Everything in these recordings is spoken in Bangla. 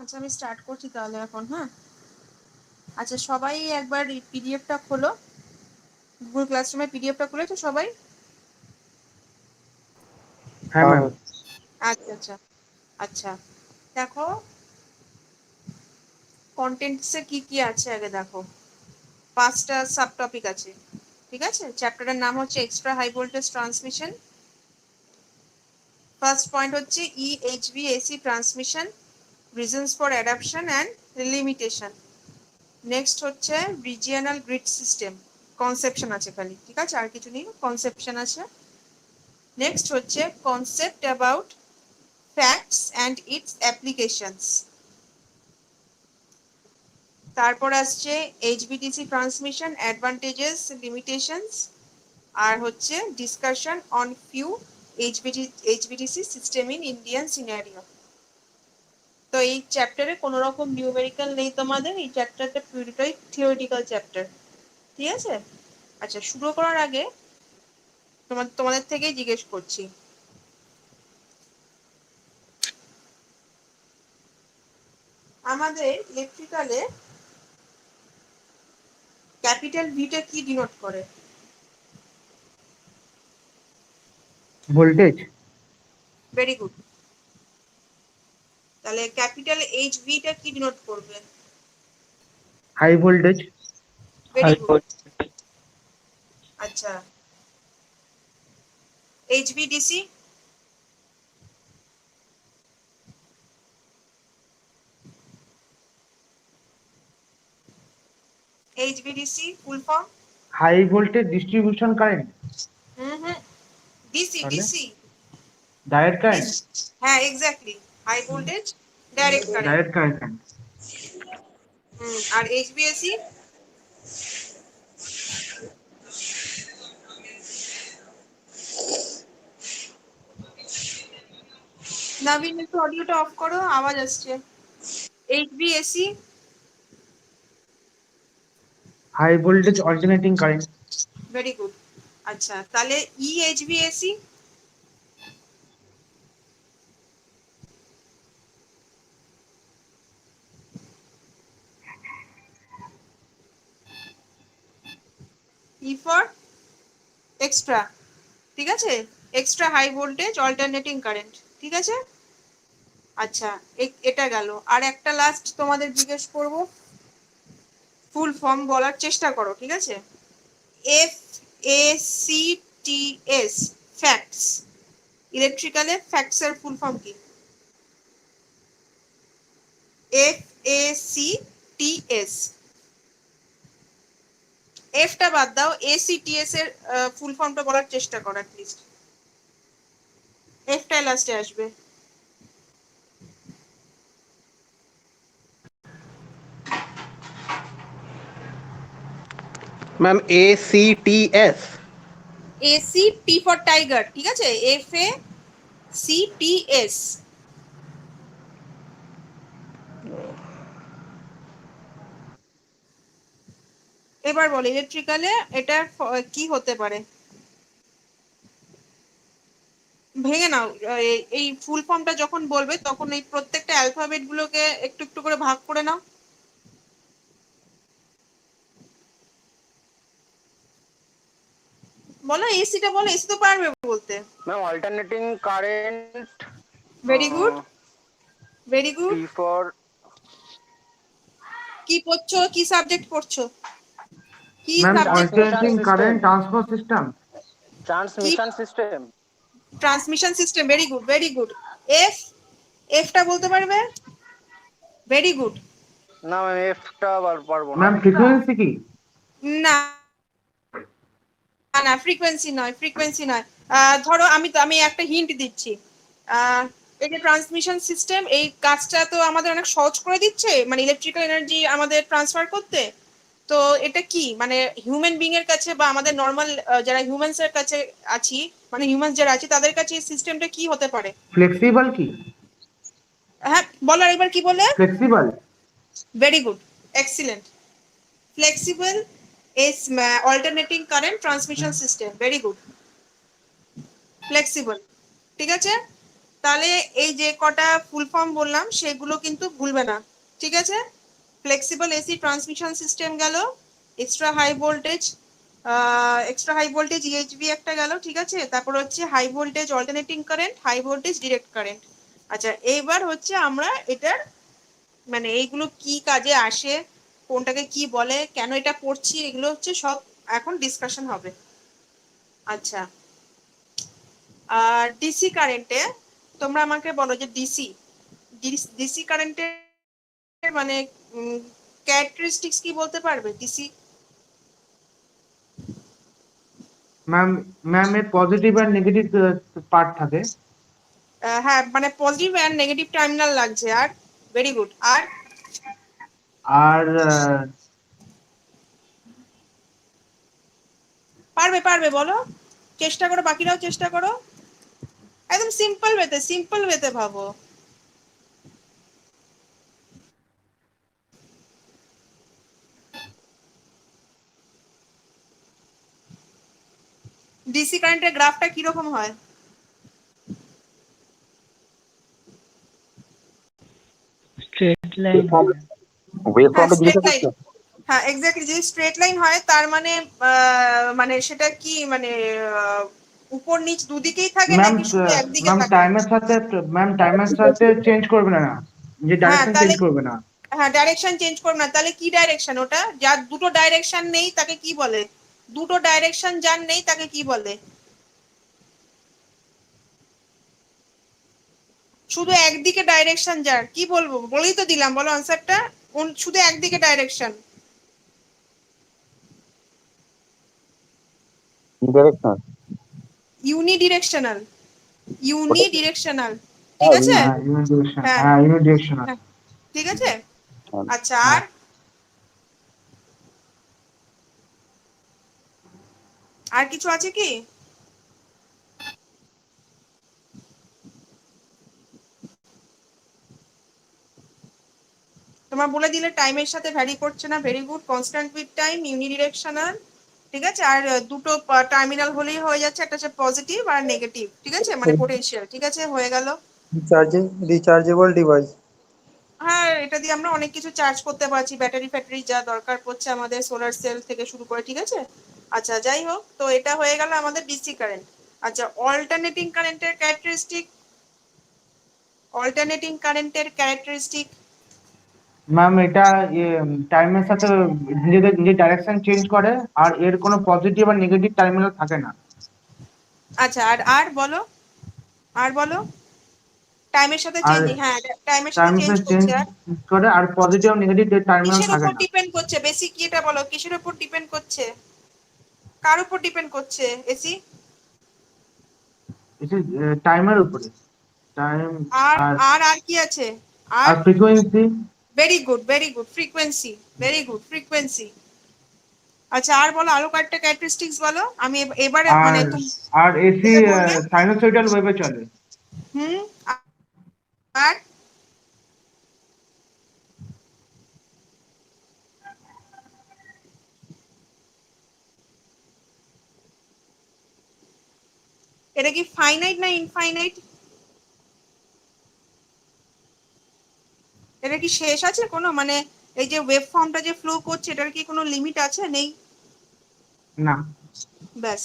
আচ্ছা আমি স্টার্ট করছি তাহলে এখন। হ্যাঁ আচ্ছা সবাই একবার পিডিএফটা খোলো, গুগল ক্লাসরুমে পিডিএফটা খুলেছো সবাই? হ্যাঁ ম্যাম। আচ্ছা আচ্ছা আচ্ছা দেখো কন্টেন্টসে কি কি আছে আগে দেখো। 5টা সাব টপিক আছে, ঠিক আছে? চ্যাপ্টারের নাম হচ্ছে extra high voltage transmission. First point হচ্ছে EHVAC transmission, reasons for adoption and limitation. Next হচ্ছে রিজিয়নাল গ্রিড সিস্টেম, কনসেপশন আছে খালি, ঠিক আছে? আর কিছু নেই, কনসেপশন আছে। নেক্সট হচ্ছে concept about FACTS and its applications. তারপর আসছে এইচভিডিসি ট্রান্সমিশন, অ্যাডভান্টেজেস, লিমিটেশনস। আর হচ্ছে discussion on few HVDC system in Indian scenario. তো এই চ্যাপ্টারে কোনো রকম নিউমেরিক্যাল নেই তোমাদের, এই চ্যাপ্টারটা পুরোটাই থিওরিটিক্যাল চ্যাপ্টার, ঠিক আছে? আচ্ছা শুরু করার আগে তোমাদের থেকেই জিজ্ঞেস করছি, আমাদের ইলেকট্রিক্যালে ক্যাপিটাল ভিটা কি ডিনোট করে? ভোল্টেজ। Very good. তাহলে ক্যাপিটাল এইচ ভিটা কি ডিনোট করবে? High voltage. Very good. আচ্ছা HVDC? HVDC full form? High voltage distribution current. হুম, ডিসি তাহলে ডিসি ডাইরেক্ট কারেন্ট। হ্যাঁ exactly, high voltage direct current. Direct current. আর এইচভিএসি? নবীন একটু অডিওটা অফ করো, আওয়াজ আসছে। HVAC? High voltage alternating current. Very good. আচ্ছা তাহলে ইএইচভিএসি? ই ফর এক্সট্রা, ঠিক আছে? Extra high voltage alternating current, ঠিক আছে? আচ্ছা এটা গেল। আর একটা লাস্ট তোমাদের জিজ্ঞেস করব, ফুল ফর্ম বলার চেষ্টা করো, ঠিক আছে? F A C T S, FACTS. ইলেকট্রিক্যালে ফ্যাক্টস এর ফুল ফর্ম কি? F A C T S. এফটা বাদ দাও, এসিটিএস এর ফুল ফর্মটা বলার চেষ্টা করো অ্যাটলিস্ট। এফটাই লাস্টে আসবে। Ma'am ACTS। A C T for tiger, ঠিক আছে? F A C T S. এবার বল ইলেকট্রিক্যালে এটা কি হতে পারে? ভেঙে নাও, এই ফুল ফর্মটা যখন বলবে তখন এই প্রত্যেকটা অ্যালফাবেট গুলোকে একটু একটু করে ভাগ করে নাও। বলো এসিটা, বলো এসি তো পারবে বলতে। Ma'am alternating current. Very good, very good. T for কি পড়ছো, কি সাবজেক্ট পড়ছো, কি ma'am subject? Transmission alternating system. Current transfer system. কি transmission system. Transmission system? Very good, very good. F, এফটা বলতে পারবে? Very good. না ম্যাম এফ টা পারবো না। ম্যাম ফ্রিকোয়েন্সি কি? না না ফ্রিকোয়েন্সি নয়, ফ্রিকোয়েন্সি নয়। ধরো আমি একটা হিন্ট দিচ্ছি। এই যে ট্রান্সমিশন সিস্টেম, এই কাজটা তো আমাদের অনেক সহজ করে দিচ্ছে, মানে ইলেকট্রিক্যাল এনার্জি আমাদের ট্রান্সফার করতে। তো এটা কি মানে হিউম্যান বিং এর কাছে বা আমাদের নর্মাল যারা হিউম্যানস এর কাছে আছি, মানে হিউম্যানস যারা আছি তাদের কাছে এই সিস্টেমটা কি হতে পারে? ফ্লেক্সিবল কি? হ্যাঁ বলো একবার, কি বলে? Flexible. Very good, excellent. Flexible is alternating current transmission system. Very good. Flexible, ঠিক আছে? তাহলে এই যে কটা ফুল ফর্ম বললাম সেগুলো কিন্তু ভুলবে না, ঠিক আছে? ফ্লেক্সিবল এসি ট্রান্সমিশন সিস্টেম গেল, এক্সট্রা হাই ভোল্টেজ ইএইচভি একটা গেল, ঠিক আছে? তারপর হচ্ছে high voltage alternating current, high voltage direct current. আচ্ছা, এইবার হচ্ছে আমরা এটার মানে এইগুলো কি কাজে আসে, কোনটাকে কি বলে, কেন এটা করছি, এগুলো হচ্ছে সব এখন ডিসকাশন হবে। আচ্ছা, আর ডিসি কারেন্টে তোমরা আমাকে বলো যে ডিসি কারেন্টের মানে ক্যারেক্টারিস্টিক্স কি বলতে পারবে ডিসি? ম্যাম এর পজিটিভ আর নেগেটিভ পার্ট থাকে। হ্যাঁ, মানে পজিটিভ এন্ড নেগেটিভ টার্মিনাল লাগছে। Are very good. আর আর পারবে বলো, চেষ্টা করো, বাকিরাও চেষ্টা করো, একদম সিম্পল ওয়েতে ভাবো। ডিসি কারেন্টের গ্রাফটা কিরকম হয়? স্ট্রেট লাইন হ্যাঁ, স্ট্রেট লাইন। হ্যাঁ, এক্স্যাক্টলি। যদি স্ট্রেট লাইন হয় তার মানে মানে সেটা কি মানে উপর নিচ দুদিকেই থাকে ম্যাম নাকি শুধু একদিকে ম্যাম থাকে? টাইমের সাথে চেঞ্জ করবে না, যে হ্যাঁ, ডাইরেকশন চেঞ্জ তাহলে করবে না। হ্যাঁ, ডাইরেকশন চেঞ্জ করবে না, তাহলে কি ডাইরেকশন ওটা? যার দুটো ডাইরেকশন নেই তাকে কি বলে? দুটো ডাইরেকশন যার নেই তাকে কি বলে? শুধু একদিকে ডাইরেকশন যার কি বলবো? বলেই তো দিলাম, বলো আনসারটা। শুধু একদিকে ডাইরেকশন। ডিরেকশন। ইউনিডিরেকশনাল। ইউনিডিরেকশনাল, ঠিক আছে? হ্যাঁ ইউনিডিরেকশন, হ্যাঁ, হ্যাঁ ইউনিডিরেকশনাল। হ্যাঁ, ঠিক আছে। আচ্ছা, হ্যাঁ। আর আর কিছু আছে কি? তোমার বলে দিলে টাইমের সাথে ভ্যারি করছে না, very good. Constant with time, unidirectional, ঠিক আছে। আর দুটো টার্মিনাল হলেই হয়ে যাচ্ছে, একটা হচ্ছে পজিটিভ আর নেগেটিভ, ঠিক আছে, মানে পোটেনশিয়াল, ঠিক আছে, হয়ে গেল। Rechargeable device. হ্যাঁ, এটা দিয়ে আমরা অনেক কিছু চার্জ করতে পারছি, ব্যাটারি ফ্যাটারি যা দরকার পড়ছে আমাদের, সোলার সেল থেকে শুরু করে, ঠিক আছে। আচ্ছা, যাই হোক, তো এটা হয়ে গেল আমাদের ডিসি কারেন্ট। আচ্ছা, অল্টারনেটিং কারেন্টের ক্যারেক্টারিস্টিক। ম্যাম এটা টাইমের সাথে নিজের ডাইরেকশন চেঞ্জ করে, আর এর কোনো পজিটিভ আর নেগেটিভ টার্মিনাল থাকে না। আচ্ছা, আর বলো, আর বলো। টাইমের সাথে আর চেঞ্জিং, হ্যাঁ, টাইমের সাথে টাইমের চেঞ্জ সাথে চেঞ্জ করছে। আর করে, আর পজিটিভ আর নেগেটিভ টার্মিনাল কিসের থাকে উপর না। ডিপেন্ড করছে? বেসিক কি এটা বলো, কিসের উপর ডিপেন্ড করছে? কার উপর ডিপেন্ড করছে এসি? এটা টাইমের উপরে, টাইম আর আর আর আর কি আছে? আর আর frequency. Very good, frequency, very good, frequency. আচ্ছা, আর বলো, আরো কয়েকটা ক্যারেক্টারিস্টিক্স বলো। আমি এবারে মানে আর তুমি আর এসি যেটা বললে। সাইনোসয়েডাল ওয়েভে চলে। হুম। আর এটা কি ফাইনাইট না ইনফাইনাইট? এটা কি শেষ আছে কোনো, মানে এই যে ওয়েভ ফর্মটা যে ফ্লো করছে এটার কি কোনো লিমিট আছে? নেই। না। ব্যাস,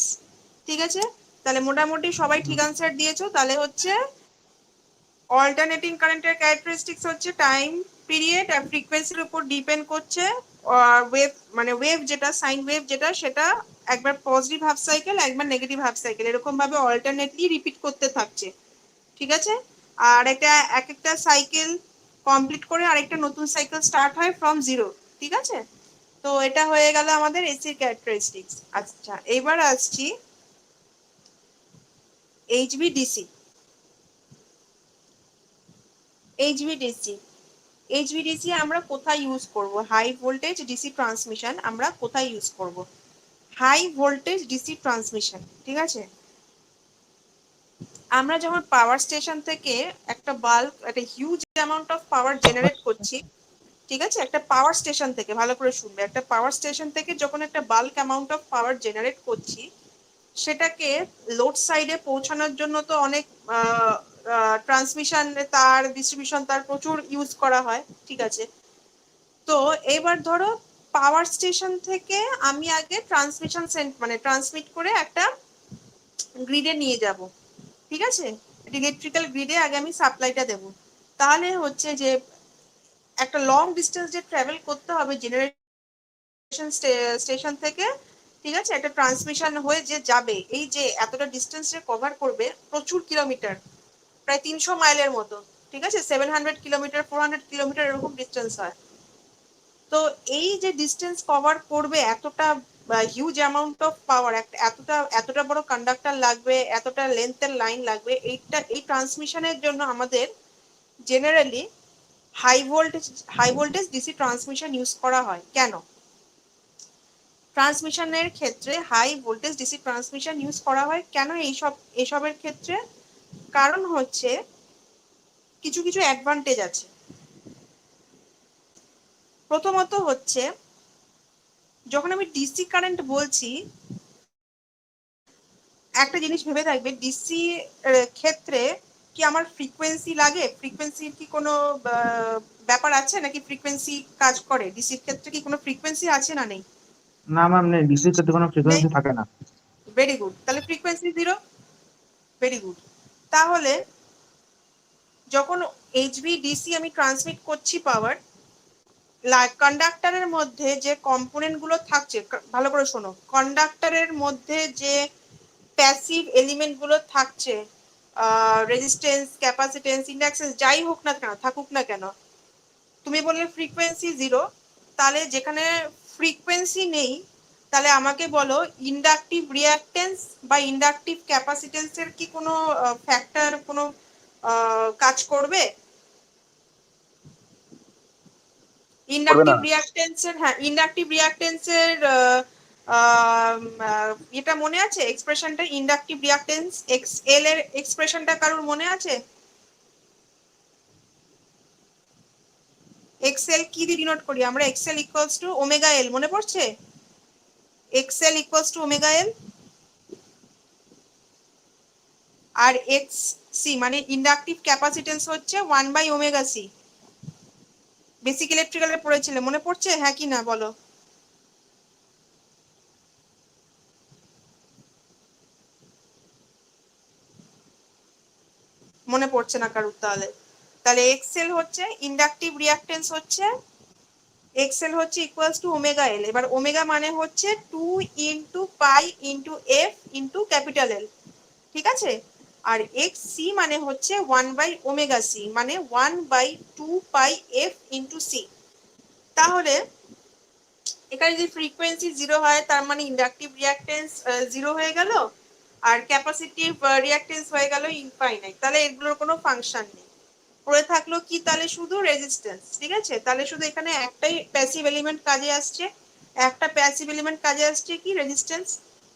ঠিক আছে। তাহলে মোটামুটি সবাই ঠিক আনসার দিয়েছো। তাহলে হচ্ছে অল্টারনেটিং কারেন্টের ক্যারেক্টারিস্টিক্স হচ্ছে টাইম পিরিয়ড আর ফ্রিকোয়েন্সির উপর ডিপেন্ড করছে। আর ওয়েভ মানে ওয়েভ যেটা, সাইন ওয়েভ যেটা, সেটা একবার পজিটিভ হাফ সাইকেল, একবার নেগেটিভ হাফ সাইকেল, এরকম ভাবে অল্টারনেটলি রিপিট করতে থাকছে, ঠিক আছে। আর এটা এক একটা সাইকেল কমপ্লিট করে আরেকটা নতুন সাইকেল স্টার্ট হয় ফ্রম জিরো, ঠিক আছে। তো এটা হয়ে গেল আমাদের এসির ক্যারেক্টারিস্টিক্স। আচ্ছা, এবার আসছি এইচভিডিসি। এইচভিডিসি এইচভিডিসি আমরা কোথায় ইউজ করব? হাই ভোল্টেজ ডিসি ট্রান্সমিশন আমরা কোথায় ইউজ করব? হাই ভোল্টেজ ডিসি ট্রান্সমিশন, ঠিক আছে। আমরা যখন পাওয়ার স্টেশন থেকে একটা বাল্ক, একটা huge amount of power generate করছি, ঠিক আছে, একটা পাওয়ার স্টেশন থেকে, ভালো করে শুনবে, একটা পাওয়ার স্টেশন থেকে যখন একটা bulk amount of power generate করছি, সেটাকে লোড সাইডে পৌঁছানোর জন্য তো অনেক ট্রান্সমিশন তার, ডিস্ট্রিবিউশন তার প্রচুর ইউজ করা হয়, ঠিক আছে। তো এবার ধরো পাওয়ার স্টেশন থেকে আমি আগে ট্রান্সমিশন মানে ট্রান্সমিট করে একটা গ্রিডে নিয়ে যাব, ঠিক আছে, ইলেকট্রিক্যাল গ্রিডে আগে আমি সাপ্লাইটা দেব। তাহলে হচ্ছে যে একটা লং ডিস্টেন্স যে ট্রাভেল করতে হবে জেনারেশন স্টেশন থেকে, ঠিক আছে, একটা ট্রান্সমিশন হয়ে যে যাবে, এই যে এতটা ডিস্টেন্স যে কভার করবে, প্রচুর কিলোমিটার, প্রায় 300 মাইলের মতো, ঠিক আছে, 700 কিলোমিটার, 400 কিলোমিটার এরকম ডিস্টেন্স হয়। তো এই যে ডিস্টেন্স কভার করবে, এতটা হিউজ অ্যামাউন্ট অফ পাওয়ার, এতটা বড় কন্ডাক্টর লাগবে, এতটা লেন্থের লাইন লাগবে, এই ট্রান্সমিশনের জন্য আমাদের generally high voltage DC transmission use করা হয়। কেন ট্রান্সমিশনের ক্ষেত্রে high voltage DC transmission use করা হয়, কেন এসবের ক্ষেত্রে? কারণ হচ্ছে কিছু কিছু অ্যাডভান্টেজ আছে। প্রথমত হচ্ছে, যখন আমি ডিসি কারেন্ট বলছি, একটা জিনিস ভেবে থাকবে, ডিসি ক্ষেত্রে কি আমার ফ্রিকোয়েন্সি লাগে? ফ্রিকোয়েন্সির কি কোনো ব্যাপার আছে নাকি ফ্রিকোয়েন্সি কাজ করে? ডিসির ক্ষেত্রে কি কোনো ফ্রিকোয়েন্সি আছে না নেই? না ম্যাম, নেই, ডিসির ক্ষেত্রে কোনো নেই। ফ্রিকোয়েন্সি থাকে না। ভেরি গুড, তাহলে ফ্রিকোয়েন্সি জিরো। Very good. তাহলে যখন এইচভিডিসি আমি ট্রান্সমিট করছি পাওয়ার, কন্ডাক্টরের মধ্যে যে কম্পোনেন্ট গুলো থাকছে, ভালো করে শোনো, কন্ডাক্টরের মধ্যে যে প্যাসিভ এলিমেন্ট গুলো থাকছে, রেজিস্ট্যান্স, ক্যাপাসিটেন্স, ইন্ডাকশন, যাই হোক না কেন, থাকুক না কেন, তুমি বললে ফ্রিকোয়েন্সি জিরো, তাহলে যেখানে ফ্রিকোয়েন্সি নেই, তাহলে আমাকে বলো ইন্ডাকটিভ রিঅ্যাক্টেন্স বা ইন্ডাকটিভ ক্যাপাসিটেন্সের কি কোনো ফ্যাক্টর, কোনো কাজ করবে? ইন্ডাকটিভ রিঅ্যাক্টেন্সের, হ্যাঁ, ইন্ডাকটিভ রিঅ্যাক্টেন্সের এটা মনে আছে এক্সপ্রেশনটা? ইন্ডাকটিভ রিঅ্যাক্টেন্স এক্সএল এর এক্সপ্রেশনটা কারোর মনে আছে? এক্সএল কি দিয়ে ডিনোট করি আমরা? XL equals to omega L, মনে পড়ছে? XL equals to omega L, আর এক্স সি মানে ইন্ডাকটিভ ক্যাপাসিটেন্স হচ্ছে 1/ωc। বেসিক ইলেকট্রিক্যালে পড়েছিলে, মনে পড়ছে? হ্যাঁ কি না বলো? মনে পড়ছে না কারুর? তাহলে তাহলে এক্সএল হচ্ছে ইন্ডাকটিভ রিঅ্যাক্টেন্স, হচ্ছে এক্সএল হচ্ছে ইকুয়ালস টু ওমেগা এল। এবার ওমেগা মানে হচ্ছে 2 into pi into F into capital এল, ঠিক আছে। আর এক্স সি মানে হচ্ছে 1/ωc, মানে 1/2 পাই এফ ইন্টু সি। তাহলে এখানে যদি ফ্রিকোয়েন্সি জিরো হয়, তার মানে ইন্ডাকটিভ রিঅ্যাক্টেন্স জিরো হয়ে গেল, আর ক্যাপাসিটিভ রিঅ্যাক্টেন্স হয়ে গেল ইনফাইনাইট। তাহলে এগুলোর কোনো ফাংশন নেই, পড়ে থাকলো কি? তাহলে শুধু রেজিস্ট্যান্স, ঠিক আছে। তাহলে শুধু এখানে একটাই প্যাসিভ এলিমেন্ট কাজে আসছে, একটা প্যাসিভ এলিমেন্ট কাজে আসছে কি? রেজিস্ট্যান্স।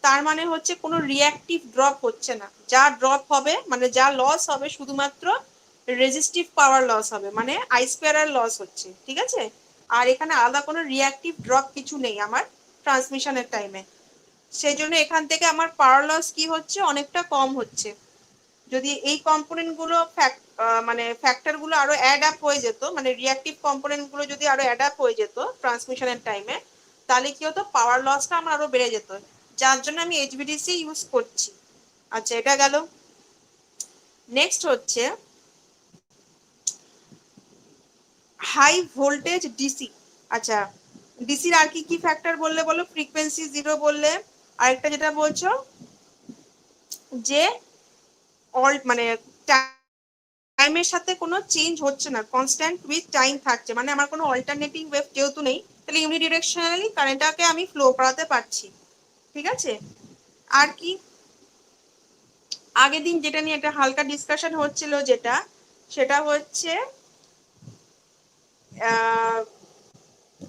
তার মানে হচ্ছে কোনো রিঅ্যাক্টিভ ড্রপ হচ্ছে না, যা ড্রপ হবে মানে যা লস হবে, শুধুমাত্র রেজিস্টিভ পাওয়ার লস হবে, মানে আই স্কোয়ার আর লস হচ্ছে, ঠিক আছে। আর এখানে আলাদা কোনো রিঅ্যাক্টিভ ড্রপ কিছু নেই আমার ট্রান্সমিশনের টাইমে। সেই জন্য এখান থেকে আমার পাওয়ার লস কি হচ্ছে? অনেকটা কম হচ্ছে। যদি এই কম্পোনেন্ট গুলো মানে ফ্যাক্টর গুলো আরো অ্যাড আপ হয়ে যেত, মানে রিঅ্যাক্টিভ কম্পোনেন্ট গুলো যদি আরো অ্যাড আপ হয়ে যেত ট্রান্সমিশনের টাইমে, তাহলে কি হতো? পাওয়ার লসটা আমার আরো বেড়ে যেত, যার জন্য আমি এইচভিডিসি ইউজ করছি। আচ্ছা, এটা গেল। নেক্সট হচ্ছে হাই ভোল্টেজ ডিসি। আচ্ছা, ডিসির আর কি কি ফ্যাক্টর বললে বলো? ফ্রিকোয়েন্সি জিরো বললে, আরেকটা যেটা বলছো যে মানে টাইমের সাথে কোনো চেঞ্জ হচ্ছে না, কনস্ট্যান্ট উইথ টাইম থাকছে, মানে আমার কোনো অল্টারনেটিং ওয়েভ যেহেতু নেই, তাহলে ইউনিডিরেকশনালি কারেন্টটাকে আমি ফ্লো করাতে পারছি, ঠিক আছে। আর কি? আগের দিন যেটা নিয়ে একটা হালকা ডিসকাশন হচ্ছিল, সেটা হচ্ছে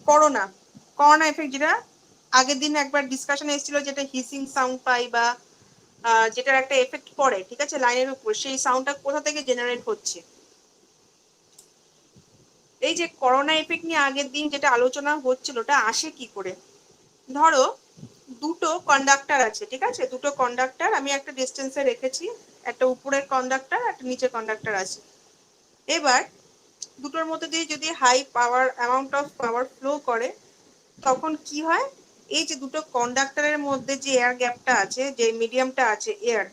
করোনা এফেক্ট, যেটা আগের দিন একবার ডিসকাশন এসেছিল, যেটা হিসিং সাউন্ড পাই বা যেটার একটা এফেক্ট পড়ে, ঠিক আছে, লাইনের উপর, সেই সাউন্ডটা কোথা থেকে জেনারেট হচ্ছে। এই যে করোনা এফেক্ট নিয়ে আগের দিন যেটা আলোচনা হচ্ছিল, ওটা আসে কি করে? ধরো দুটো কন্ডাক্টর আছে, ঠিক আছে, দুটো কন্ডাক্টর আমি একটা ডিস্টেন্সে রেখেছি, একটা উপরের কন্ডাক্টর, একটা নিচের কন্ডাক্টর আছে। এবার দুটোর মধ্যে দিয়ে যদি high power amount of power flow করে, তখন কি হয়, এই যে দুটো কন্ডাক্টরের মধ্যে যে এয়ার গ্যাপটা আছে, যে মিডিয়ামটা আছে এয়ার,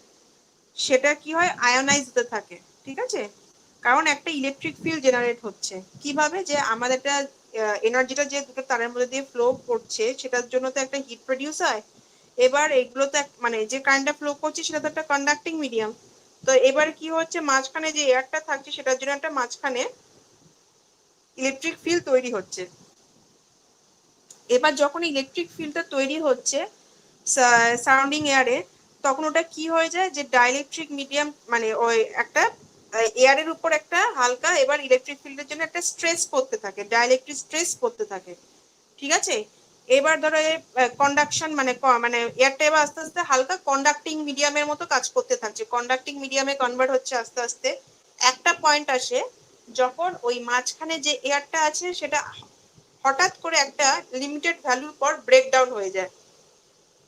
সেটা কি হয়, আয়োনাইজ হতে থাকে। ঠিক আছে, কারণ একটা ইলেকট্রিক ফিল্ড জেনারেট হচ্ছে। কিভাবে, যে আমাদের একটা এনার্জিটা যে দুটো তারের মধ্যে দিয়ে ফ্লো করছে, সেটার জন্য তো একটা হিট প্রডিউস হয়। এবার এগুলো তো মানে যে কারেন্টটা ফ্লো করছে সেটা তো একটা কন্ডাক্টিং মিডিয়াম। তো এবার কি হচ্ছে, মাঝখানে যে এয়ারটা থাকছে সেটার জন্য একটা মাঝখানে ইলেকট্রিক ফিল্ড তৈরি হচ্ছে। এবার যখন ইলেকট্রিক ফিল্ডটা তৈরি হচ্ছে সারাউন্ডিং এয়ারে, তখন ওটা কি হয়ে যায়, যে ডাইইলেকট্রিক মিডিয়াম, মানে ওই একটা এয়ারের উপর একটা হালকা এবার ইলেকট্রিক ফিল্ডের জন্য একটা স্ট্রেস পড়তে থাকে, ডাইইলেকট্রিক স্ট্রেস পড়তে থাকে। ঠিক আছে, এবার ধরো কন্ডাকশন মানে এয়ারটা এবার আস্তে আস্তে হালকা কন্ডাক্টিং মিডিয়ামের মতো কাজ করতে থাকছে, কন্ডাক্টিং মিডিয়ামে কনভার্ট হচ্ছে আস্তে আস্তে। একটা পয়েন্ট আসে যখন ওই মাঝখানে যে এয়ারটা আছে সেটা হঠাৎ করে একটা লিমিটেড ভ্যালুর পর ব্রেকডাউন হয়ে যায়।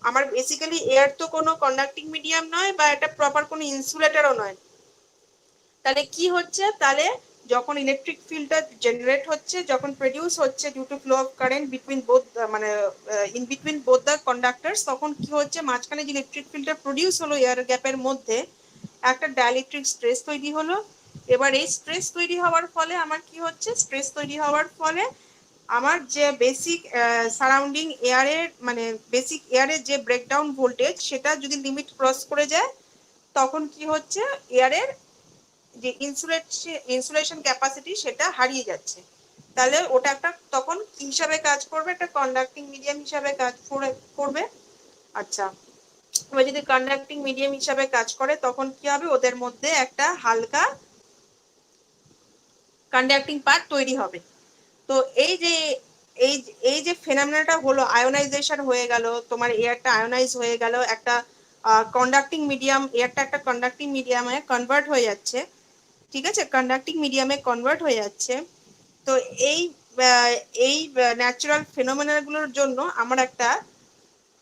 আমার বেসিক্যালি এয়ার তো কোনো কন্ডাক্টিং মিডিয়াম নয়, বা এটা প্রপার কোনো ইনসুলেটরও নয়। তাহলে কি হচ্ছে, তাহলে যখন ইলেকট্রিক ফিল্ডটা জেনারেট হচ্ছে, যখন প্রডিউস হচ্ছে due to flow of current between both, মানে in between both the conductors, তখন কি হচ্ছে, মাঝখানে যে ইলেকট্রিক ফিল্ডটা প্রডিউস হলো এয়ার গ্যাপের মধ্যে, একটা ডাইইলেকট্রিক স্ট্রেস তৈরি হলো। এবার এই স্ট্রেস তৈরি হওয়ার ফলে আমার কি হচ্ছে, স্ট্রেস তৈরি হওয়ার ফলে আমার যে বেসিক সারাউন্ডিং এয়ারের, মানে বেসিক এয়ারের যে ব্রেকডাউন ভোল্টেজ, সেটা যদি লিমিট ক্রস করে যায়, তখন কি হচ্ছে, এয়ারের যে ইনসুলেশন ক্যাপাসিটি সেটা হারিয়ে যাচ্ছে। তাহলে ওটা একটা তখন কি হিসাবে কাজ করবে, একটা কন্ডাক্টিং মিডিয়াম হিসাবে কাজ করবে। আচ্ছা, এবার যদি কন্ডাক্টিং মিডিয়াম হিসাবে কাজ করে, তখন কি হবে, ওদের মধ্যে একটা হালকা কন্ডাক্টিং পার্ট তৈরি হবে। তো এই যে ফেনোমেনাটা হলো, আয়োনাইজেশন হয়ে গেল, তোমার এয়ারটা আয়োনাইজ হয়ে গেল, একটা কন্ডাক্টিং মিডিয়াম, এয়ারটা একটা কন্ডাক্টিং মিডিয়ামে কনভার্ট হয়ে যাচ্ছে। ঠিক আছে, কন্ডাক্টিং মিডিয়ামে কনভার্ট হয়ে যাচ্ছে। তো এই এই ন্যাচারাল ফেনোমেনাগুলোর জন্য আমার একটা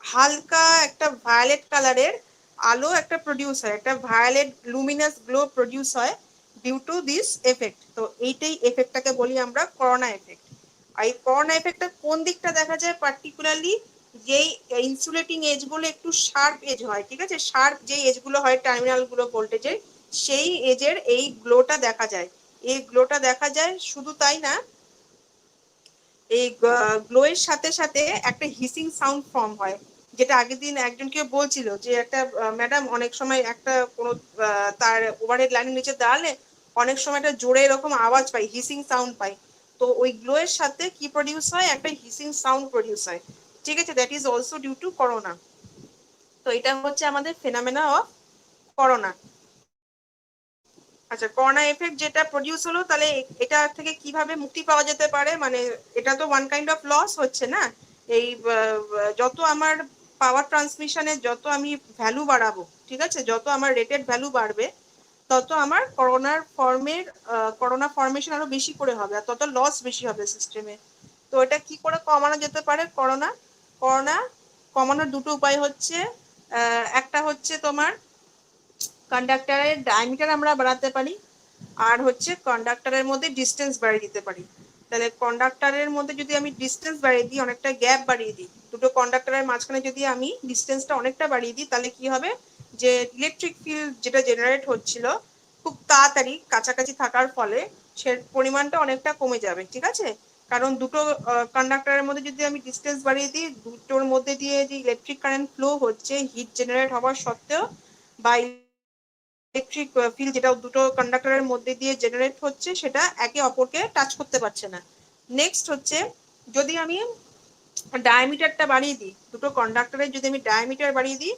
হালকা একটা ভায়োলেট কালারের আলো একটা প্রডিউস হয়, একটা ভায়োলেট লুমিনাস গ্লো প্রডিউস হয় ডিউ টু দিস এফেক্ট। তো এইটাই এফেক্টটাকে বলি আমরা করোনা এফেক্ট। আর এই করোনা এফেক্টটা কোন দিকটা দেখা যায়, পার্টিকুলারলি যেই ইনসুলেটিং এজগুলো একটু শার্প এজ হয়, ঠিক আছে, শার্প যে এজগুলো হয় টার্মিনাল গুলো ভোল্টেজের, সেই এজের এই গ্লোটা দেখা যায়। এই গ্লোটা দেখা যায়, শুধু তাই না, এই গ্লোয়ের সাথে সাথে একটা হিসিং সাউন্ড ফর্ম হয়, যেটা আগের দিন একজনকে বলছিল যে একটা ম্যাডাম অনেক সময় একটা কোনো তার ওভারহেড লাইনের নিচে দাঁড়ালে অনেক সময় একটা জোরে এরকম আওয়াজ পাই, হিসিং সাউন্ড পাই। তো ওই গ্লোয়ের সাথে কি প্রডিউস হয়, একটা হিসিং সাউন্ড প্রডিউস হয়। ঠিক আছে, that is also due to corona. তো এটা হচ্ছে আমাদের ফেনোমেনা অফ করোনা। আচ্ছা, করোনা এফেক্ট যেটা প্রডিউস হলো, তাহলে এটা থেকে কিভাবে মুক্তি পাওয়া যেতে পারে, মানে এটা তো ওয়ান কাইন্ড অফ লস হচ্ছে না। এই যত আমার পাওয়ার ট্রান্সমিশনের যত আমি ভ্যালু বাড়াবো, ঠিক আছে, যত আমার রেটেড ভ্যালু বাড়বে, তত আমার করোনা ফর্মেশন আরো বেশি করে হবে, আর তত লস বেশি হবে সিস্টেমে। তো এটা কি করে কমানো যেতে পারে করোনা? করোনা কমানোর দুটো উপায় হচ্ছে, একটা হচ্ছে তোমার কন্ডাক্টরের ডায়ামিটার আমরা বাড়াতে পারি, আর হচ্ছে কন্ডাক্টরের মধ্যে ডিস্টেন্স বাড়িয়ে দিতে পারি। তাহলে কন্ডাক্টরের মধ্যে যদি আমি ডিস্টেন্স বাড়িয়ে দিই, অনেকটা গ্যাপ বাড়িয়ে দিই, দুটো কন্ডাক্টরের মাঝখানে যদি আমি ডিস্টেন্সটা অনেকটা বাড়িয়ে দিই, তাহলে কি হবে, যে ইলেকট্রিক ফিল্ড যেটা জেনারেট হচ্ছিল খুব তাড়াতাড়ি কাছাকাছি থাকার ফলে সে পরিমাণটা অনেকটা কমে যাবে। ঠিক আছে, কারণ দুটো কন্ডাক্টরের মধ্যে যদি আমি ডিস্টেন্স বাড়িয়ে দিই, দুটোর মধ্যে দিয়ে যে ইলেকট্রিক কারেন্ট ফ্লো হচ্ছে হিট জেনারেট হওয়ার সত্ত্বেও, বা ইলেকট্রিক ফিল্ড যেটা দুটো কন্ডাক্টরের মধ্যে দিয়ে জেনারেট হচ্ছে, সেটা একে অপরকে টাচ করতে পারছে না। নেক্সট হচ্ছে, যদি আমি ডায়ামিটারটা বাড়িয়ে দিই, দুটো কন্ডাক্টরের যদি আমি ডায়ামিটার বাড়িয়ে দিই,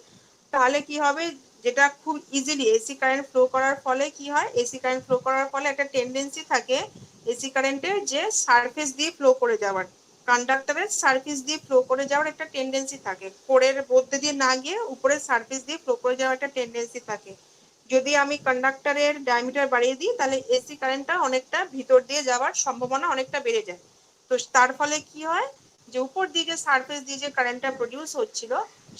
তাহলে কি হবে, যেটা খুব ইজিলি এসি কারেন্ট ফ্লো করার ফলে কি হয়, এসি কারেন্ট ফ্লো করার ফলে একটা টেন্ডেন্সি থাকে এসি কারেন্টের যে সারফেস দিয়ে ফ্লো করে যাওয়ার, কন্ডাক্টরের সারফেস দিয়ে ফ্লো করে যাওয়ার একটা টেন্ডেন্সি থাকে, কোরের মধ্যে দিয়ে না গিয়ে উপরের সারফেস দিয়ে ফ্লো করে যাওয়ার একটা টেন্ডেন্সি থাকে। যদি আমি কন্ডাক্টরের ডায়ামিটার বাড়িয়ে দিই, তাহলে এসি কারেন্টটা অনেকটা ভিতর দিয়ে যাওয়ার সম্ভাবনা অনেকটা বেড়ে যায়। তো তার ফলে কি হয়, যে উপর দিয়ে যে সারফেস দিয়ে যে কারেন্টটা প্রডিউস হচ্ছিল,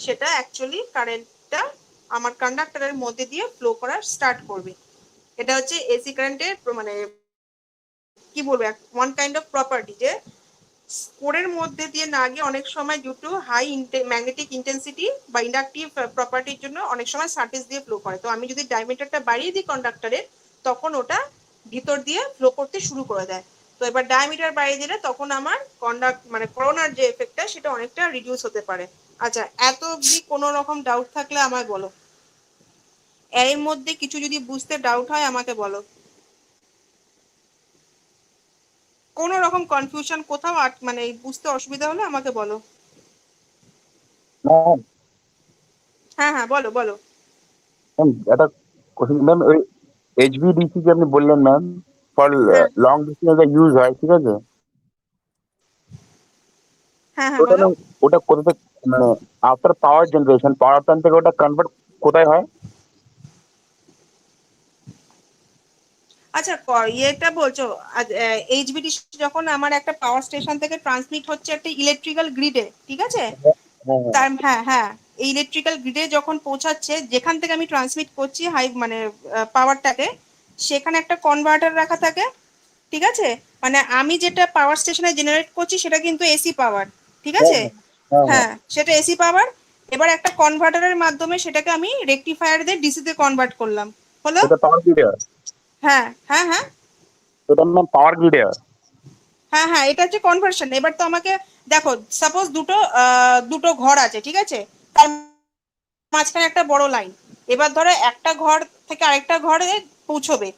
সেটা অ্যাকচুয়ালি কারেন্টটা আমার কন্ডাক্টরের মধ্যে দিয়ে ফ্লো করা স্টার্ট করবে। এটা হচ্ছে এসি কারেন্টের মানে কি বলবো, ওয়ান কাইন্ড অফ প্রপার্টি, যে কোরের মধ্যে দিয়ে না গিয়ে অনেক সময় due to high magnetic intensity বা ইন্ডাকটিভ প্রপার্টির জন্য অনেক সময় সার্টেজ দিয়ে ফ্লো করে। তো আমি যদি ডায়ামিটারটা বাড়িয়ে দিই কন্ডাক্টরের, তখন ওটা ভিতর দিয়ে ফ্লো করতে শুরু করে দেয়। তো এবার ডায়ামিটার বাড়িয়ে দিলে তখন আমার মানে করোনার যে এফেক্টটা সেটা অনেকটা রিডিউস হতে পারে। আচ্ছা, এত অবধি কোনো রকম ডাউট থাকলে আমায় বলো, এর মধ্যে কিছু যদি বুঝতে ডাউট হয় আমাকে বলো, কোনো রকম কনফিউশন কোথাও মানে বুঝতে অসুবিধা হলে আমাকে বলো। ম্যাম হ্যাঁ হ্যাঁ, বলো বলো। ম্যাম একটা কোশ্চেন ম্যাম, ওই এইচভিডিসি যে আপনি বললেন ম্যাম, ফর হ্যাঁ লং ডিস্টেন্সে ইউজ হয়, ঠিক আছে? হ্যাঁ তো হ্যাঁ, ওটা বলো। ম্যাম, ওটা কোথা থেকে, মানে আফটার পাওয়ার জেনারেশন, পাওয়ার প্ল্যান্ট থেকে ওটা কনভার্ট কোথায় হয়? আচ্ছা, ইয়েটা বলছো, এইচবিডিসি যখন আমার একটা পাওয়ার স্টেশন থেকে ট্রান্সমিট হচ্ছে একটা ইলেকট্রিক্যাল গ্রিডে, ঠিক আছে, হ্যাঁ হ্যাঁ তার হ্যাঁ হ্যাঁ, এই ইলেকট্রিক্যাল গ্রিডে যখন পৌঁছাচ্ছে, যেখান থেকে আমি ট্রান্সমিট করছি হাই মানে পাওয়ারটাকে, সেখানে একটা কনভার্টার রাখা থাকে, ঠিক আছে। মানে আমি যেটা পাওয়ার স্টেশনে জেনারেট করছি সেটা কিন্তু এসি পাওয়ার, ঠিক হ্যাঁ আছে। হ্যাঁ হ্যাঁ হ্যাঁ, হ্যাঁ, সেটা এসি পাওয়ার। এবার একটা কনভার্টারের মাধ্যমে সেটাকে আমি রেকটিফায়ার দিয়ে ডিসিতে কনভার্ট করলাম, হলো। এটা পাওয়ার গ্রিডে হয়। হ্যাঁ হ্যাঁ হ্যাঁ এটা ম্যাম পাওয়ার গ্রিডে হয়। হ্যাঁ হ্যাঁ, এটা হচ্ছে কনভার্সন। এবার তো আমাকে দেখো, সাপোজ দুটো দুটো ঘর আছে, ঠিক আছে, তার মাঝখানে একটা বড় লাইন। এবার ধরো একটা ঘর থেকে আরেকটা ঘরে পৌঁছবে।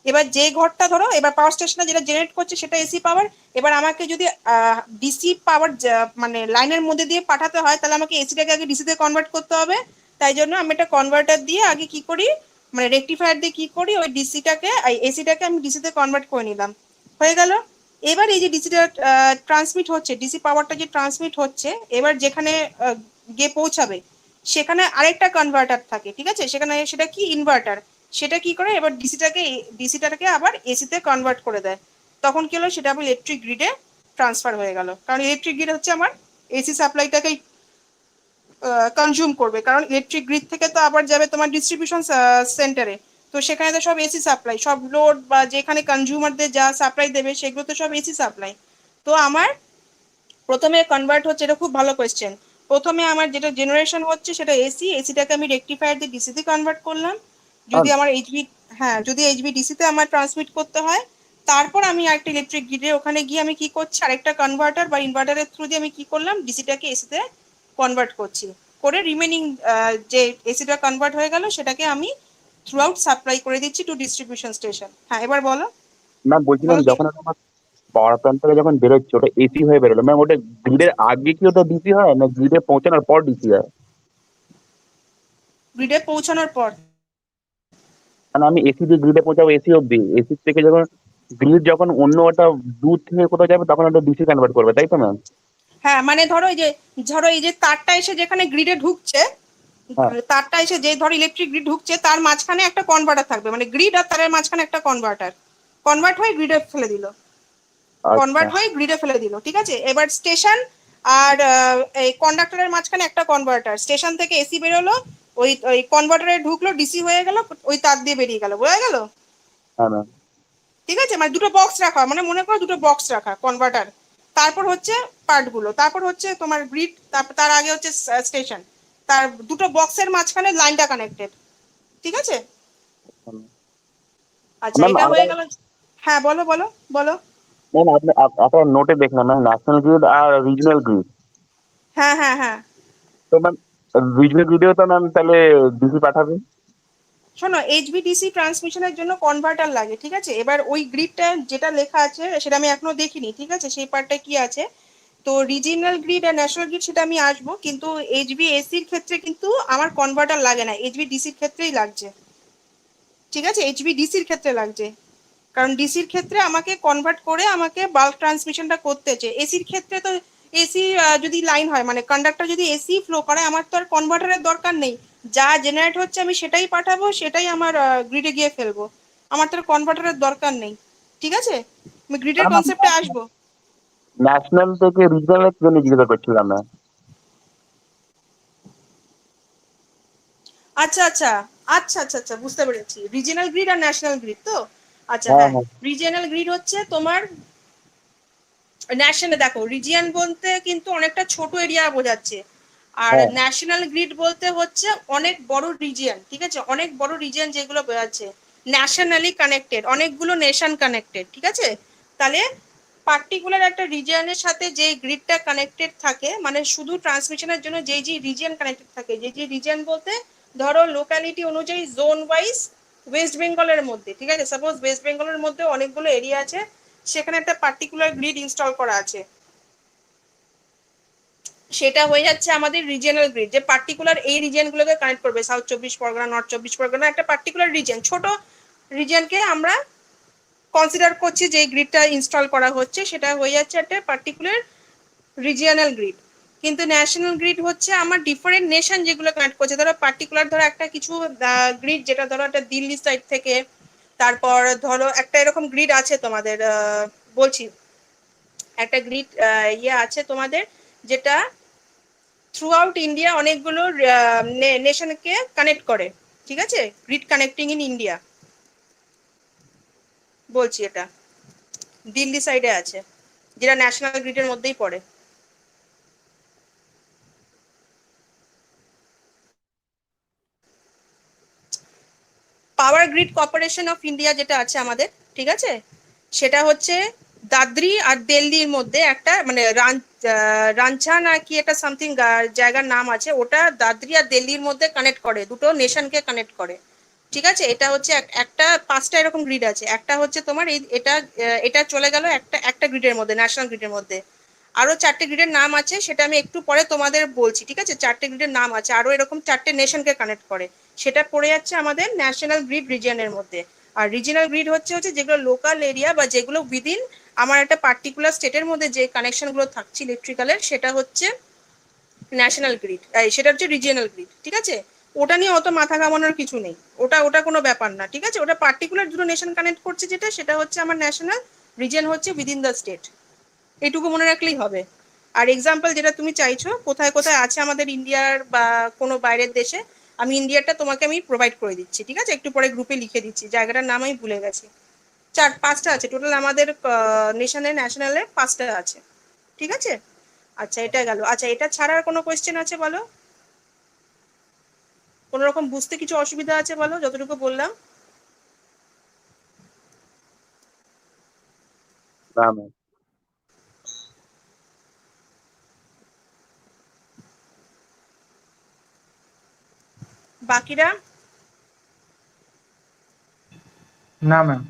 এবার যে ঘরটা ধরো, এবার পাওয়ার স্টেশনে যেটা জেনারেট করছে সেটা এসি পাওয়ার। এবার আমাকে যদি ডিসি পাওয়ার মানে লাইনের মধ্যে দিয়ে পাঠাতে হয়, তাহলে আমাকে এসিটাকে আগে ডিসিতে কনভার্ট করতে হবে। তাই জন্য আমি একটা কনভার্টার দিয়ে আগে কি করি, মানে রেকটিফায়ার দিয়ে কি করি, ওই ডিসিটাকে এসিটাকে আমি ডিসিতে কনভার্ট করে নিলাম, হয়ে গেল। এবার এই যে ডিসিটা ট্রান্সমিট হচ্ছে, ডিসি পাওয়ারটা যে ট্রান্সমিট হচ্ছে, এবার যেখানে গিয়ে পৌঁছাবে সেখানে আরেকটা কনভার্টার থাকে, ঠিক আছে, সেখানে সেটা কি ইনভার্টার। সেটা কি করে, এবার ডিসিটাকে আবার এসিতে কনভার্ট করে দেয়। তখন কি হলো, সেটা আবার ইলেকট্রিক গ্রিডে ট্রান্সফার হয়ে গেল, কারণ ইলেকট্রিক গ্রিড হচ্ছে আমার এসি সাপ্লাইটাকেই কনজিউম করবে, কারণ ইলেকট্রিক গ্রিড থেকে তো আবার যাবে তোমার ডিস্ট্রিবিউশন সেন্টারে। তো সেখানে তো সব এসি সাপ্লাই, সব লোড বা যেখানে কনজিউমারদের যা সাপ্লাই দেবে সেগুলো তো সব এসি সাপ্লাই। তো আমার প্রথমে কনভার্ট হচ্ছে, এটা খুব ভালো কোয়েশ্চেন। প্রথমে আমার যেটা জেনারেশন হচ্ছে সেটা এসিটাকে আমি রেকটিফায়ার দিয়ে ডিসিতে কনভার্ট করলাম। যদি ম্যাম আমার হ্যাঁ, যদি ডিসিতে আমার ট্রান্সমিট করতে হয়, তারপর আমি আরেকটা ইলেকট্রিক গ্রিডে ওখানে গিয়ে আমি কি করছি, আরেকটা কনভার্টার বা ইনভার্টারের থ্রু দিয়ে আমি কি করলাম, ডিসিটাকে এসিতে কনভার্ট করছি, করে রিমেনিং যে এসিটা কনভার্ট হয়ে গেল সেটাকে আমি থ্রু আউট সাপ্লাই করে দিচ্ছি টু ডিস্ট্রিবিউশন স্টেশন। হ্যাঁ, এবার বলো, ম্যাম বলছিলাম, বলো কি। যখন আমার পাওয়ার প্ল্যান্ট থেকে যখন বেরোচ্ছে ওটা এসি হয়ে বেরোলো, ম্যাম ওটা গ্রিডের আগে কি ওটা ডিসি হয়, না গ্রিডে পৌঁছানোর পর ডিসি হয়? গ্রিডে পৌঁছানোর পর। মানে আমি এসি দিয়ে গ্রিডে পৌঁছাবো, এসি অব্দি, এসি থেকে যখন গ্রিড যখন অন্য ওটা দূর থেকে কোথাও যাবে তখন ওটা ডিসি কনভার্ট করবে, তাই তো ম্যাম? হ্যাঁ, মানে ধরো এই যে তারটা এসে যেখানে গ্রিডে ঢুকছে, হ্যাঁ, তারটা এসে যে ধরো ইলেকট্রিক গ্রিড ঢুকছে, তার মাঝখানে একটা কনভার্টার থাকবে, মানে গ্রিড আর তারের মাঝখানে একটা কনভার্টার, কনভার্ট হয়ে গ্রিডে ফেলে দিল, আচ্ছা। কনভার্ট হয়ে গ্রিডে ফেলে দিল, ঠিক আছে। এবার স্টেশন আর এই কন্ডাক্টরের মাঝখানে একটা কনভার্টার, স্টেশন থেকে এসি বেরোলো, ওই ওই কনভার্টারে ঢুকলো, ডিসি হয়ে গেল, ওই তার দিয়ে বেরিয়ে গেল, বোঝা গেল। হ্যাঁ ম্যাম। ঠিক আছে, মানে দুটো বক্স রাখা, মানে মনে করো দুটো বক্স রাখা কনভার্টার। তারপর হচ্ছে পার্টগুলো, তারপর হচ্ছে তোমার গ্রিড, তারপর তার আগে হচ্ছে স্টেশন, তার দুটো বক্সের মাঝখানে লাইনটা কানেক্টেড, ঠিক আছে। আচ্ছা, ম্যাম এটা আমরা, হয়ে গেল। হ্যাঁ, বলো বলো বলো। ম্যাম আপনি আপনার নোটে দেখলাম ম্যাম ন্যাশনাল গ্রিড আর রিজনাল গ্রিড। হ্যাঁ হ্যাঁ হ্যাঁ, তো ম্যাম রিজনাল গ্রিডেও তো ম্যাম তাহলে ডিসি পাঠাবেন? শোনো, এইচভিডিসি ট্রান্সমিশনের জন্য কনভার্টার লাগে, ঠিক আছে। এবার ওই গ্রিডটা যেটা লেখা আছে সেটা আমি এখনো দেখিনি, ঠিক আছে, সেই পার্টটা কি আছে। তো রিজিনাল গ্রিড আর ন্যাশনাল গ্রিড সেটা আমি আসবো, কিন্তু এইচভিএসির ক্ষেত্রে কিন্তু আমার কনভার্টার লাগে না, এইচভিডিসির ক্ষেত্রেই লাগছে, ঠিক আছে, এইচভিডিসির ক্ষেত্রে লাগছে। কারণ ডিসির ক্ষেত্রে আমাকে কনভার্ট করে আমাকে বাল্ক ট্রান্সমিশনটা করতে হচ্ছে। এসির ক্ষেত্রে তো এসি যদি লাইন হয়, মানে কন্ডাক্টর যদি এসি ফ্লো করে, আমার তো আর কনভার্টারের দরকার নেই, যা জেনারেট হচ্ছে আমি সেটাই পাঠাবো, সেটাই আমার গ্রিডে গিয়ে ফেলবো, আমার তো আর কনভার্টারের দরকার নেই, ঠিক আছে। আমি গ্রিডের কনসেপ্টে আসবো। ন্যাশনাল থেকে রিজনালের জন্য জিজ্ঞাসা করছিলাম না। আচ্ছা আচ্ছা আচ্ছা আচ্ছা আচ্ছা বুঝতে পেরেছি, রিজিয়নাল গ্রিড আর ন্যাশনাল গ্রিড তো। আচ্ছা হ্যাঁ হ্যাঁ, হ্যাঁ রিজিয়নাল গ্রিড হচ্ছে তোমার ন্যাশনাল, দেখো রিজিয়ন বলতে কিন্তু অনেকটা ছোট এরিয়া বোঝাচ্ছে, আর হ্যাঁ ন্যাশনাল গ্রিড বলতে হচ্ছে অনেক বড় রিজিয়ন, ঠিক আছে, অনেক বড় রিজিয়ন যেগুলো বোঝাচ্ছে ন্যাশনালি কানেক্টেড, অনেকগুলো নেশন কানেক্টেড, ঠিক আছে। তাহলে পার্টিকুলার একটা রিজিয়নের সাথে যে গ্রিডটা কানেক্টেড থাকে, মানে শুধু ট্রান্সমিশনের জন্য যে যে রিজিয়ন কানেক্টেড থাকে, যে যে রিজিয়ন বলতে ধরো লোকালিটি অনুযায়ী জোন ওয়াইজ ওয়েস্ট বেঙ্গলের মধ্যে, ঠিক আছে, সাপোজ ওয়েস্ট বেঙ্গলের মধ্যে অনেকগুলো এরিয়া আছে, সেখানে একটা পার্টিকুলার গ্রিড ইনস্টল করা আছে, সেটা হয়ে যাচ্ছে আমাদের রিজিয়নাল গ্রিড, যে পার্টিকুলার এই রিজিয়নগুলোকে কানেক্ট করবে, সাউথ চব্বিশ পরগনা, নর্থ চব্বিশ পরগনা, একটা পার্টিকুলার রিজিয়ন, ছোট রিজিয়নকে আমরা কনসিডার করছি যে গ্রিডটা ইনস্টল করা হচ্ছে, সেটা হয়ে যাচ্ছে একটা পার্টিকুলার রিজিয়নাল গ্রিড। কিন্তু ন্যাশনাল গ্রিড হচ্ছে আমার ডিফারেন্ট নেশন যেগুলো কানেক্ট করছে, ধরো পার্টিকুলার ধরো একটা কিছু গ্রিড, যেটা ধরো একটা দিল্লি সাইড থেকে, তারপর ধরো একটা এরকম গ্রিড আছে তোমাদের, বলছি একটা গ্রিড ইয়ে আছে তোমাদের, যেটা থ্রু আউট ইন্ডিয়া অনেকগুলো নেশনকে কানেক্ট করে, ঠিক আছে, গ্রিড কানেক্টিং ইন ইন্ডিয়া, বলছি এটা দিল্লি সাইডে আছে, যেটা ন্যাশনাল গ্রিডের মধ্যেই পড়ে। Power grid corporation of India যেটা আছে আমাদের, ঠিক আছে, সেটা হচ্ছে দাদ্রি আর দিল্লির মধ্যে একটা, মানে রাঞ্চা না কি একটা সামথিং জায়গার নাম আছে, ওটা দাদ্রি আর দিল্লির মধ্যে কানেক্ট করে, দুটো নেশনকে কানেক্ট করে, ঠিক আছে। এটা হচ্ছে একটা পাঁচটা এরকম গ্রিড আছে, একটা হচ্ছে তোমার এই এটা এটা চলে গেল একটা একটা গ্রিডের মধ্যে, ন্যাশনাল গ্রিডের মধ্যে। আরো চারটে গ্রিডের নাম আছে, সেটা আমি একটু পরে তোমাদের বলছি, ঠিক আছে, চারটে গ্রিডের নাম আছে, আরো এরকম চারটে নেশনকে কানেক্ট করে, সেটা পড়ে যাচ্ছে আমাদের ন্যাশনাল গ্রিড রিজিয়নের মধ্যে। আর রিজিয়নাল গ্রিড হচ্ছে হচ্ছে যেগুলো লোকাল এরিয়া বা যেগুলো উইদিন আমার একটা পার্টিকুলার স্টেটের মধ্যে যে কানেকশনগুলো থাকছে ইলেকট্রিক্যালের, সেটা হচ্ছে ন্যাশনাল গ্রিড, সেটা হচ্ছে রিজিয়নাল গ্রিড, ঠিক আছে। ওটা নিয়ে অত মাথা ঘামানোর কিছু নেই, ওটা ওটা কোনো ব্যাপার না, ঠিক আছে, ওটা পার্টিকুলার দুটো নেশন কানেক্ট করছে, যেটা সেটা হচ্ছে আমার ন্যাশনাল, রিজিয়ন হচ্ছে উইদিন দ্য স্টেট, এইটুকু মনে রাখলেই হবে। আর এক্সাম্পল যেটা তুমি চাইছো কোথায় কোথায় আছে আমাদের ইন্ডিয়ার বা কোনো বাইরের দেশে, আমি ইন্ডিয়ারটা তোমাকে আমি প্রোভাইড করে দিচ্ছি, ঠিক আছে, একটু পরে গ্রুপে লিখে দিচ্ছি, জায়গাটার নাম আমি ভুলে গেছি। পাঁচটা আছে টোটাল আমাদের নেশনে, ন্যাশনালে পাঁচটা আছে, ঠিক আছে। আচ্ছা এটা গেল, আচ্ছা এটা ছাড়া আর কোনো কোয়েশ্চেন আছে বলো, কোনো রকম বুঝতে কিছু অসুবিধা আছে বলো, যতটুকু বললাম। না ম্যাম। বাকিরা না ম্যাম।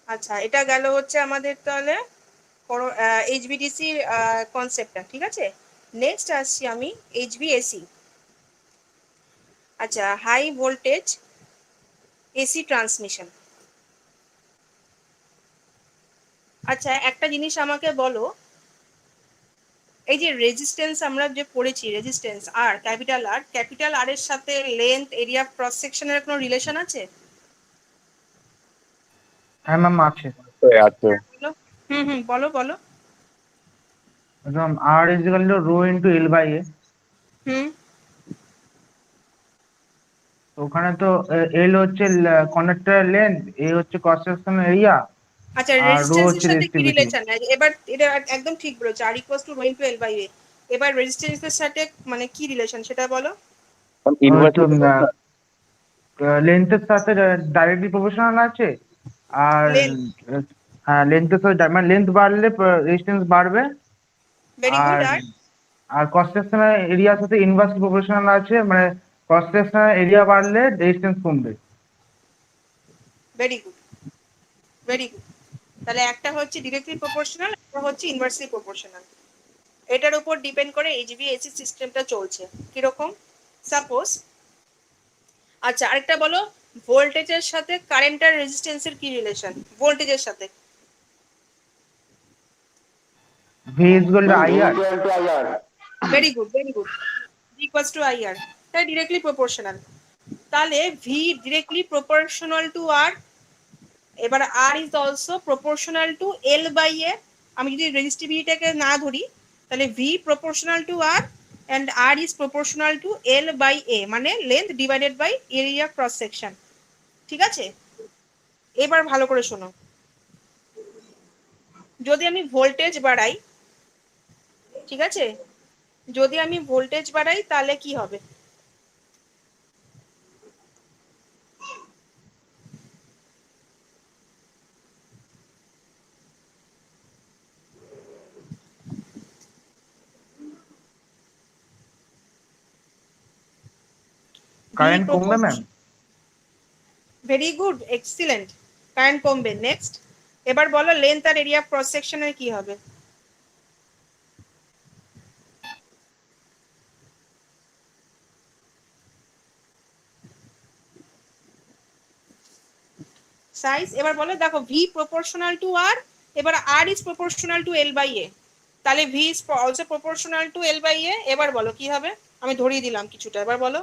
আচ্ছা এটা গেল হচ্ছে আমাদের তাহলে এইচভিডিসি কনসেপ্টটা, ঠিক আছে। নেক্সট আসছি আমি এইচভিএসি। আচ্ছা হাই ভোল্টেজ এসি ট্রান্সমিশন। আচ্ছা একটা জিনিস আমাকে বলো, এই যে রেজিস্ট্যান্স আমরা যে পড়েছি, রেজিস্ট্যান্স আর ক্যাপিটাল আর এর সাথে লেন্থ এরিয়া ক্রস সেকশনের কোনো রিলেশন আছে? হ্যাঁ ম্যাম আছে। আছে। বলো। হুম হুম, বলো বলো। একদম R is equal to rho into L by A. হুম। ওখানে তো এল হচ্ছে কন্ডাক্টরের লেন্থ, এ হচ্ছে ক্রস সেকশন এরিয়া, আচ্ছা আর রো রেজিস্ট্যান্সের হচ্ছে সাথে কি রেজিস্টিভিটি। রিলেশন? এবার এটা একদম ঠিক বলেছো, R equals to rho into L by A. এবার রেজিস্ট্যান্সের সাথে মানে কি রিলেশন সেটা বলো। ওই তো ইনভার্সলি লেন্থের সাথে ডাইরেক্টলি প্রপোর্শনাল আছে। আর লেন্থ। হ্যাঁ লেন্থের সাথে মানে লেন্থ বাড়লে রেজিস্ট্যান্স বাড়বে। Very good. আর আর আর ক্রস সেকশনাল এরিয়ার সাথে ইনভার্সলি প্রপোর্শনাল আছে, মানে ক্রস সেকশনাল এরিয়া বাড়লে রেজিস্ট্যান্স কমবে। Very good, very good. তাহলে একটা হচ্ছে ডিরেক্টলি প্রপোর্শনাল, একটা হচ্ছে ইনভার্সলি প্রপোর্শনাল। এটার উপর ডিপেন্ড করে এইচভিএসি সিস্টেমটা চলছে কিরকম। সাপোজ আচ্ছা আরেকটা বলো, ভোল্টেজের সাথে কারেন্ট আর রেজিস্ট্যান্সের কি রিলেশন? ভোল্টেজের সাথে V is equal to I R. Equal to IR. Very good, very good, equals to IR, তাই ডিরেক্টলি প্রপোর্শনাল। তাহলে V directly proportional to R, এবার R is also proportional to L by A. আমি যদি রেজিস্টিভিটিটাকে না ধরি তাহলে V proportional to R and R is proportional to L by A, মানে length divided by area cross section. ঠিক আছে, এবার ভালো করে শোনো, যদি আমি ভোল্টেজ বাড়াই, ঠিক আছে, যদি আমি ভোল্টেজ বাড়াই তাহলে কি হবে? কারেন্ট কমবে ma'am. Very good, excellent, current কমবে। নেক্সট, এবার বলো লেন্থ আর এরিয়া ক্রস সেকশনের কি হবে? সাইজ। এবার বলো, দেখো ভি প্রপোর্শনাল টু আর, এবার R is proportional to L by A, তাহলে V is also proportional to L by A. এবার বলো কি হবে? আমি ধরিয়ে দিলাম কিছুটা, এবার বলো।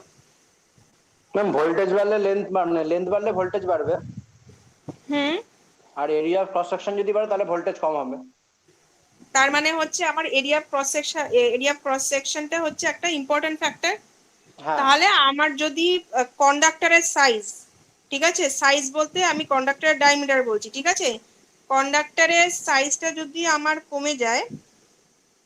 ম্যাম ভোল্টেজ বাড়লে লেন্থ বাড়লে ভোল্টেজ বাড়বে, হুম, আর এরিয়া ক্রস সেকশন যদি বাড়ে তাহলে ভোল্টেজ কম হবে। তার মানে হচ্ছে আমার এরিয়া ক্রস সেকশনটা হচ্ছে একটা ইম্পর্টেন্ট ফ্যাক্টর। হ্যাঁ তাহলে আমার যদি কন্ডাক্টরের সাইজ, ঠিক আছে, সাইজ বলতে আমি কন্ডাক্টরের ডায়ামিটার বলছি, ঠিক আছে, কন্ডাক্টরের সাইজটা যদি আমার কমে যায়,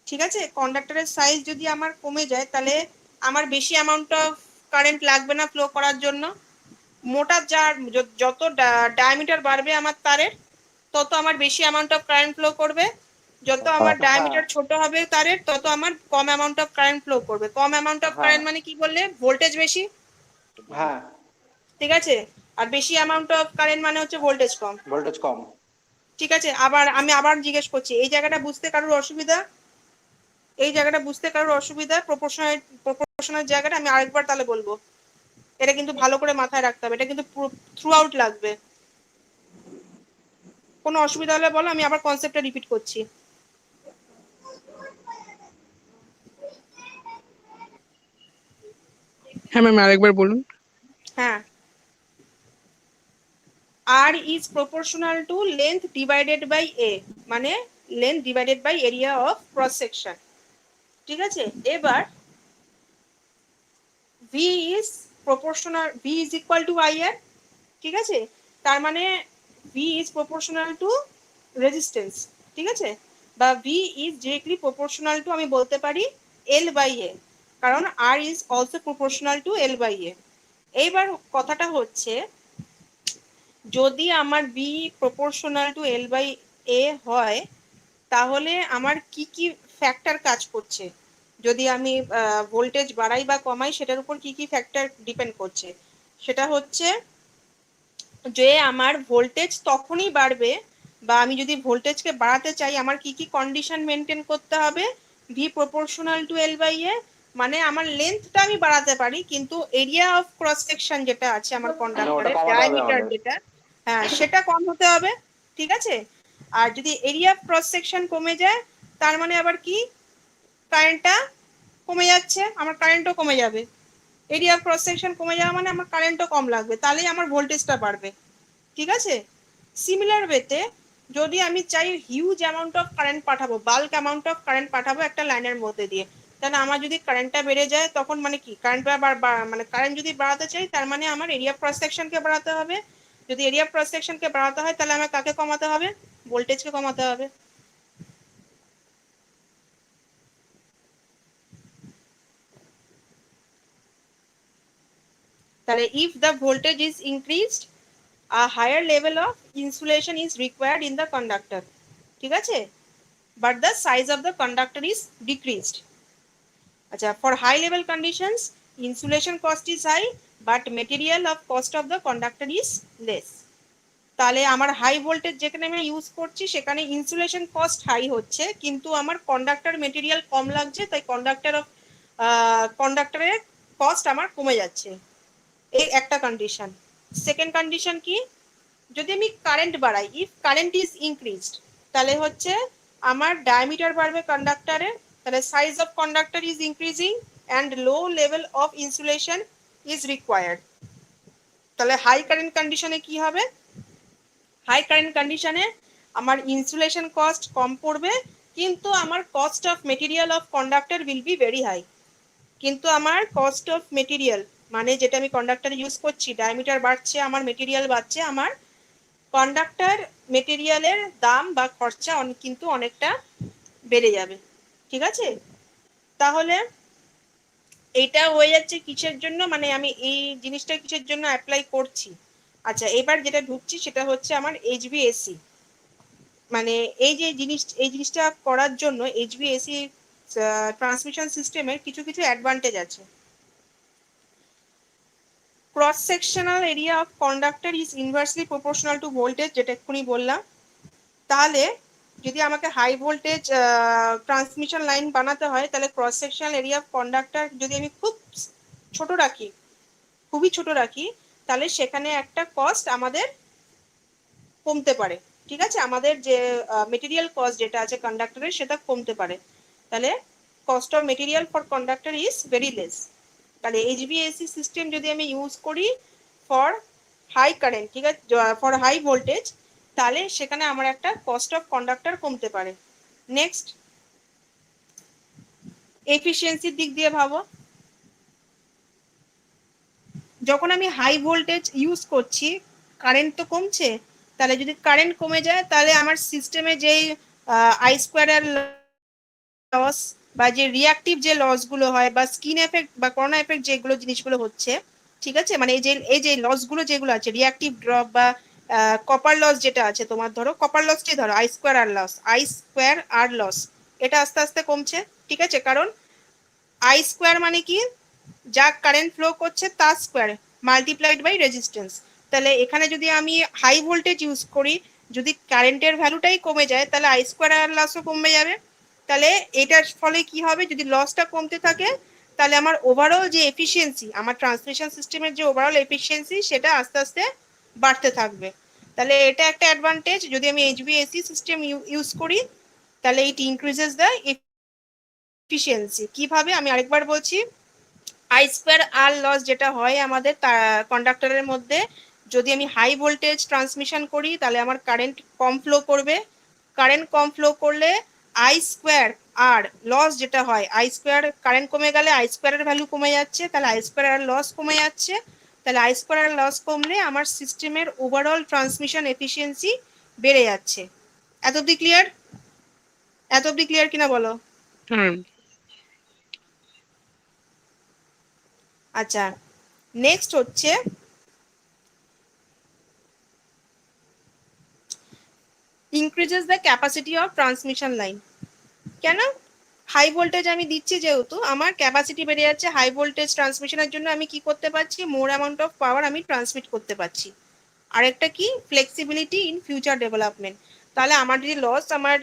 ঠিক আছে, কন্ডাক্টরের সাইজ যদি আমার কমে যায় তাহলে আমার বেশি অ্যামাউন্ট অফ কারেন্ট লাগবে না ফ্লো করার জন্য। মোটা যত ডায়ামিটার বাড়বে আমার তারের, তত আমার বেশি অ্যামাউন্ট অফ কারেন্ট ফ্লো করবে। যত আমার ডায়ামিটার ছোট হবে তারের, তত আমার কম অ্যামাউন্ট অফ কারেন্ট ফ্লো করবে। কম অ্যামাউন্ট অফ কারেন্ট মানে কি বললে? ভোল্টেজ বেশি, হ্যাঁ ঠিক আছে, আর বেশি অ্যামাউন্ট অফ কারেন্ট মানে হচ্ছে ভোল্টেজ কম। ভোল্টেজ কম। ঠিক আছে, আমি আবার জিজ্ঞেস করছি, এই জায়গাটা বুঝতে কারোর অসুবিধা? এই জায়গাটা বুঝতে কারোর অসুবিধা? প্রপোর্শনাল জায়গাটা আমি আরেকবার তাহলে বলবো, এটা কিন্তু ভালো করে মাথায় রাখতে হবে, এটা কিন্তু থ্রু আউট লাগবে। কোনো অসুবিধা হলে বলো, আমি আবার কনসেপ্টটা রিপিট করছি। হ্যাঁ ম্যাম আরেকবার বলুন। হ্যাঁ, R is proportional to length divided by A, মানে length divided by area of cross section. ঠিক আছে, এবার V is proportional, V is equal to I R, ঠিক আছে, তার মানে V is proportional to resistance, ঠিক আছে, বা V is directly proportional to, আমি বলতে পারি এল বাই এ, কারণ R is also proportional to L by A. এইবার কথাটা হচ্ছে, যদি আমার B proportional to L by এ হয়, তাহলে আমার কি কি ফ্যাক্টর কাজ করছে? যদি আমি ভোল্টেজ বাড়াই বা কমাই, সেটার উপর কি কি ফ্যাক্টর ডিপেন্ড করছে? সেটা হচ্ছে যে আমার ভোল্টেজ তখনই বাড়বে, বা আমি যদি ভোল্টেজকে বাড়াতে চাই, আমার কি কি কন্ডিশন মেনটেন করতে হবে? V proportional to L by A, মানে আমার লেন্থটা আমি বাড়াতে পারি, কিন্তু এরিয়া অফ ক্রস সেকশন যেটা আছে আমার ওটা কন্ডাক্টরের কমাতে হবে ডায়ামিটার আমাদের। যেটা, হ্যাঁ সেটা কম হতে হবে, ঠিক আছে। আর যদি এরিয়া ক্রস সেকশন কমে যায়, তার মানে আবার কি? কারেন্টটা কমে যাচ্ছে, আমার কারেন্টও কমে যাবে। এরিয়া ক্রস সেকশন কমে যাওয়া মানে আমার কারেন্টও কম লাগবে, তাহলেই আমার ভোল্টেজটা বাড়বে, ঠিক আছে। সিমিলার ওয়েতে, যদি আমি চাই হিউজ অ্যামাউন্ট অফ কারেন্ট পাঠাবো, বাল্ক অ্যামাউন্ট অফ কারেন্ট পাঠাবো একটা লাইনের মধ্যে দিয়ে, তাহলে আমার যদি কারেন্টটা বেড়ে যায়, তখন মানে কি, মানে কারেন্ট যদি বাড়াতে চাই, তার মানে আমার এরিয়া ক্রস সেকশনকে বাড়াতে হবে। যদি এরিয়া ক্রস সেকশনকে বাড়াতে হয়, তাহলে আমার কাকে কমাতে হবে? ভোল্টেজকে কমাতে হবে। তাহলে if the voltage is increased, a higher level of insulation is required in the conductor, ঠিক আছে, but the size of the conductor is decreased. আচ্ছা, for high level conditions insulation cost is high but material of cost of the conductor is less. তাহলে আমার হাই ভোল্টেজ যেখানে আমি ইউজ করছি, সেখানে ইনসুলেশন কস্ট হাই হচ্ছে, কিন্তু আমার কন্ডাক্টর মেটেরিয়াল কম লাগছে, তাই কন্ডাক্টরের কস্ট আমার কমে যাচ্ছে। এই একটা কন্ডিশন। সেকেন্ড কন্ডিশন কি? যদি আমি কারেন্ট বাড়াই, ইফ কারেন্ট ইজ ইনক্রিজড, তাহলে হচ্ছে আমার ডায়ামিটার বাড়বে কন্ডাক্টরের, তাহলে size of conductor is increasing and low level of insulation is required. তাহলে হাই কারেন্ট কন্ডিশনে কি হবে? হাই কারেন্ট কন্ডিশনে আমার ইনসুলেশন কস্ট কম পড়বে, কিন্তু আমার cost of material of conductor will be very high. কিন্তু আমার কস্ট অফ মেটেরিয়াল মানে যেটা আমি কন্ডাক্টর ইউজ করছি, ডায়ামিটার বাড়ছে, আমার মেটেরিয়াল বাড়ছে, আমার কন্ডাক্টর মেটেরিয়ালের দাম বা খরচা কিন্তু অনেকটা বেড়ে যাবে। ঠিক আছে, তাহলে এইটা হয়ে যাচ্ছে কিসের জন্য, মানে আমি এই জিনিসটা কিসের জন্য অ্যাপ্লাই করছি। আচ্ছা, এবার যেটা ঢুকছি সেটা হচ্ছে আমার এইচভিএসি। মানে এই জিনিসটা করার জন্য এইচভিএসি ট্রান্সমিশন সিস্টেমের কিছু কিছু অ্যাডভান্টেজ আছে। Cross sectional area of conductor is inversely proportional to voltage, যেটা এক্ষুনি বললাম। তাহলে যদি আমাকে হাই ভোল্টেজ ট্রান্সমিশন লাইন বানাতে হয়, তাহলে cross sectional area of conductor যদি আমি খুব ছোট রাখি, খুবই ছোট রাখি, তাহলে সেখানে একটা কস্ট আমাদের কমতে পারে। ঠিক আছে, আমাদের যে মেটেরিয়াল কস্ট যেটা আছে কন্ডাক্টরের, সেটা কমতে পারে। তাহলে cost of material for conductor is very less. তাহলে এইচভিএসি সিস্টেম যদি আমি ইউজ করি ফর হাই কারেন্ট, ঠিক আছে, ফর হাই ভোল্টেজ, তাহলে সেখানে আমার একটা কস্ট অফ কন্ডাক্টর কমতে পারে। নেক্সট, এফিসিয়েন্সির দিক দিয়ে ভাবো। যখন আমি হাই ভোল্টেজ ইউজ করছি, কারেন্ট তো কমছে, তাহলে যদি কারেন্ট কমে যায়, তাহলে আমার সিস্টেমে যেই আই স্কোয়ার লস বা যে রিয়াক্টিভ যে লসগুলো হয়, বা স্কিন এফেক্ট বা করোনা এফেক্ট যেগুলো জিনিসগুলো হচ্ছে, ঠিক আছে, মানে এই যে লসগুলো যেগুলো আছে, রিয়াক্টিভ ড্রপ বা কপার লস যেটা আছে, তোমার ধরো কপার লসটাই ধরো, আই স্কোয়ার আর লস, এটা আস্তে আস্তে কমছে। ঠিক আছে, কারণ আই স্কোয়ার মানে কি, যা কারেন্ট ফ্লো করছে তার স্কোয়ার মাল্টিপ্লাইড বাই রেজিস্ট্যান্স। তাহলে এখানে যদি আমি হাই ভোল্টেজ ইউজ করি, যদি কারেন্টের ভ্যালুটাই কমে যায়, তাহলে আই স্কোয়ার আর লসও কমে যাবে। তাহলে এটার ফলে কি হবে, যদি লসটা কমতে থাকে, তাহলে আমার ওভারঅল যে এফিসিয়েন্সি, আমার ট্রান্সমিশন সিস্টেমের যে ওভারঅল এফিসিয়েন্সি, সেটা আস্তে আস্তে বাড়তে থাকবে। তাহলে এটা একটা অ্যাডভান্টেজ যদি আমি এইচভিএসি সিস্টেম ইউজ করি, তাহলে ইট ইনক্রিজেস দ্য এফিসিয়েন্সি। কিভাবে, আমি আরেকবার বলছি। আই স্কোয়ার আর লস যেটা হয় আমাদের কন্ডাক্টরের মধ্যে, যদি আমি হাই ভোল্টেজ ট্রান্সমিশন করি, তাহলে আমার কারেন্ট কম ফ্লো করবে। কারেন্ট কম ফ্লো করলে আই স্কোয়ার আর লস যেটা হয়, আই স্কোয়ার কারেন্ট কমে গেলে আই স্কোয়ারের ভ্যালু কমে যাচ্ছে, তাহলে আই স্কোয়ার আর লস কমে যাচ্ছে। তাহলে আই স্কোয়ার আর লস কমলে আমার সিস্টেমের ওভারঅল ট্রান্সমিশন এফিসিয়েন্সি বেড়ে যাচ্ছে। এত অব্দি ক্লিয়ার? এত অব্দি ক্লিয়ার কিনা বলো? আচ্ছা, নেক্সট হচ্ছে increases the capacity of transmission line। কেন? হাই ভোল্টেজ আমি দিচ্ছি যেহেতু, আমার ক্যাপাসিটি বেড়ে যাচ্ছে। হাই ভোল্টেজ ট্রান্সমিশনের জন্য আমি কি করতে পারছি, মোর অ্যামাউন্ট অফ পাওয়ার আমি ট্রান্সমিট করতে পারছি। আরেকটা কি, ফ্লেক্সিবিলিটি ইন ফিউচার ডেভেলপমেন্ট। তাহলে আমার যদি আমার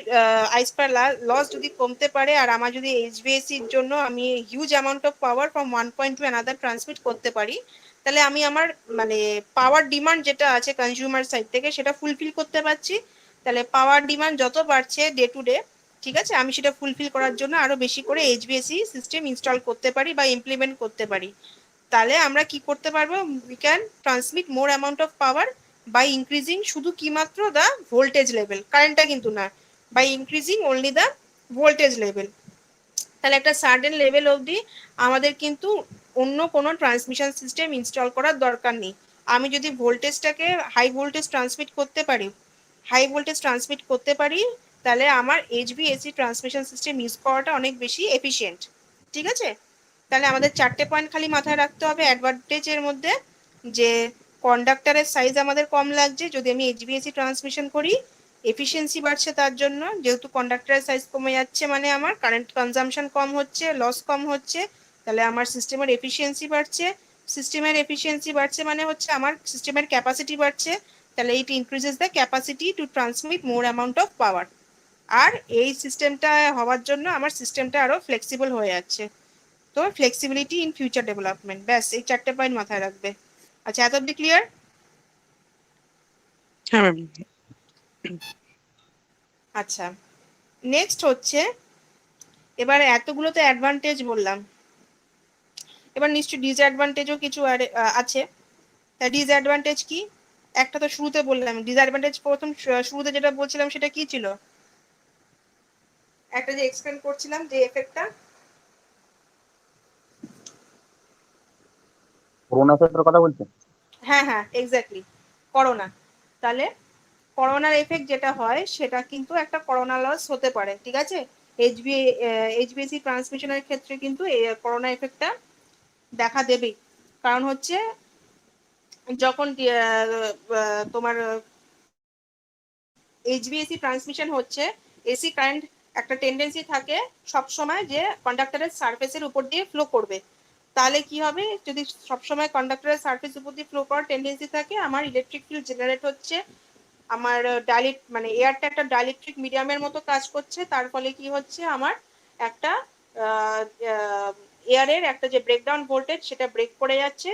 আই স্কয়ার লস যদি কমতে পারে, আর আমার যদি এইচভিএসির জন্য আমি huge amount of power from one point to another transmit করতে পারি, তাহলে আমি আমার মানে পাওয়ার ডিমান্ড যেটা আছে কনজিউমার সাইড থেকে, সেটা ফুলফিল করতে পারছি। তাহলে পাওয়ার ডিমান্ড যত বাড়ছে ডে টু ডে, ঠিক আছে, আমি সেটা ফুলফিল করার জন্য আরো বেশি করে এইচভিএসি সিস্টেম ইনস্টল করতে পারি বা ইমপ্লিমেন্ট করতে পারি। তাহলে আমরা কি করতে পারবো, we can transmit more amount of power by increasing শুধু কি মাত্র দ্য ভোল্টেজ লেভেল, কারেন্টটা কিন্তু না, by increasing only the voltage level. তাহলে একটা সার্টেন লেভেল অবধি আমাদের কিন্তু অন্য কোনো ট্রান্সমিশন সিস্টেম ইনস্টল করার দরকার নেই। আমি যদি ভোল্টেজটাকে হাই ভোল্টেজ ট্রান্সমিট করতে পারি, তাহলে আমার এইচভিএসি ট্রান্সমিশন সিস্টেম ইউজ করাটা অনেক বেশি এফিশিয়েন্ট। ঠিক আছে, তাহলে আমাদের 4টে পয়েন্ট খালি মাথায় রাখতে হবে অ্যাডভান্টেজের মধ্যে, যে কন্ডাক্টরের সাইজ আমাদের কম লাগছে যদি আমি এইচভিএসি ট্রান্সমিশন করি, এফিসিয়েন্সি বাড়ছে তার জন্য, যেহেতু কন্ডাক্টরের সাইজ কমে যাচ্ছে মানে আমার কারেন্ট কনজাম্পশন কম হচ্ছে, লস কম হচ্ছে, তাহলে আমার সিস্টেমের এফিসিয়েন্সি বাড়ছে। সিস্টেমের এফিসিয়েন্সি বাড়ছে মানে হচ্ছে আমার সিস্টেমের ক্যাপাসিটি বাড়ছে, তাহলে it increases the capacity to transmit more amount of power. আর এই সিস্টেমটা হওয়ার জন্য আমার সিস্টেমটা আরো ফ্লেক্সিবল হয়ে যাচ্ছে। তো ফ্লেক্সিবিলিটি ইন ফিউচার ডেভেলপমেন্ট, ব্যাস এই 4টে পয়েন্ট মাথায় রাখবে। আচ্ছা, এত অব্দি ক্লিয়ার? হ্যাঁ ম্যাম। আচ্ছা, নেক্সট হচ্ছে, এবার এতগুলো তো অ্যাডভান্টেজ বললাম, এবার নিশ্চয়ই ডিসঅ্যাডভান্টেজও কিছু আছে। তা ডিসঅ্যাডভান্টেজ কি? একটা তো শুরুতে বললাম, ডিসঅ্যাডভান্টেজ প্রথম শুরুতে যেটা বলছিলাম সেটা কি ছিল, একটা যে এক্সপ্লেন করছিলাম যে এফেক্টটা, করোনা এফেক্টের কথা বলছেন? হ্যাঁ হ্যাঁ এক্স্যাক্টলি, করোনা। তাহলে করোনার এফেক্ট যেটা হয় সেটা কিন্তু একটা করোনা লস হতে পারে, ঠিক আছে। এইচবিএসি ট্রান্সমিশনের ক্ষেত্রে কিন্তু এই করোনা এফেক্টটা দেখা দেবেই। কারণ হচ্ছে যখন তোমার এইচবিএসি ট্রান্সমিশন হচ্ছে, এসি কারেন্ট একটা টেন্ডেন্সি থাকে সব সময় যে কন্ডাক্টরের সারফেসের উপর দিয়ে ফ্লো করবে। তাহলে কি হবে, যদি সবসময় কন্ডাক্টরের সারফেস উপর দিয়ে ফ্লো করার টেন্ডেন্সি থাকে, আমার ইলেকট্রিক ফিল্ড জেনারেট হচ্ছে, আমার মানে এয়ারটা একটা ডাইলেকট্রিক মিডিয়ামের মতো কাজ করছে। তার ফলে কি হচ্ছে, আমার একটা এয়ারের একটা যে ব্রেকডাউন ভোল্টেজ সেটা ব্রেক করে যাচ্ছে,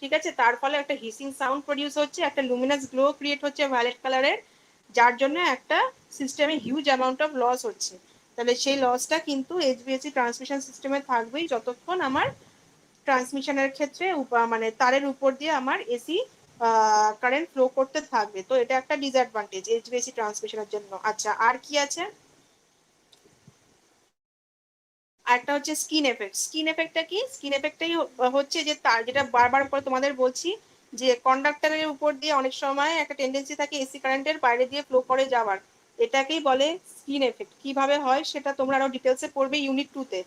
ঠিক আছে। তার ফলে একটা হিসিং সাউন্ড প্রডিউস হচ্ছে, একটা লুমিনাস গ্লো ক্রিয়েট হচ্ছে ভায়োলেট কালারের, যার জন্য একটা সিস্টেমে হিউজ অ্যামাউন্ট অফ লস হচ্ছে। তাহলে সেই লসটা কিন্তু এইচভিএসি ট্রান্সমিশন সিস্টেমে থাকবেই যতক্ষণ আমার ট্রান্সমিশনের ক্ষেত্রে মানে তারের উপর দিয়ে আমার এসি কারেন্ট ফ্লো করতে থাকবে। তো এটা একটা ডিসঅ্যাডভান্টেজ এইচভিএসি ট্রান্সমিশনের জন্য। আচ্ছা, আর কি আছে, আরেকটা হচ্ছে স্কিন এফেক্ট। স্কিন এফেক্টটা কি? স্কিন এফেক্টটাই হচ্ছে যে তার, যেটা বারবার করে তোমাদের বলছি, যে কন্ডাক্টরের উপর দিয়ে অনেক সময় একটা টেন্ডেন্সি থাকে এসি কারেন্টের বাইরে দিয়ে ফ্লো করে যাওয়ার, এটাকেই বলে স্কিন এফেক্ট। কিভাবে হয় সেটা তোমরা আরো ডিটেলসে পড়বে ইউনিট 2-তে,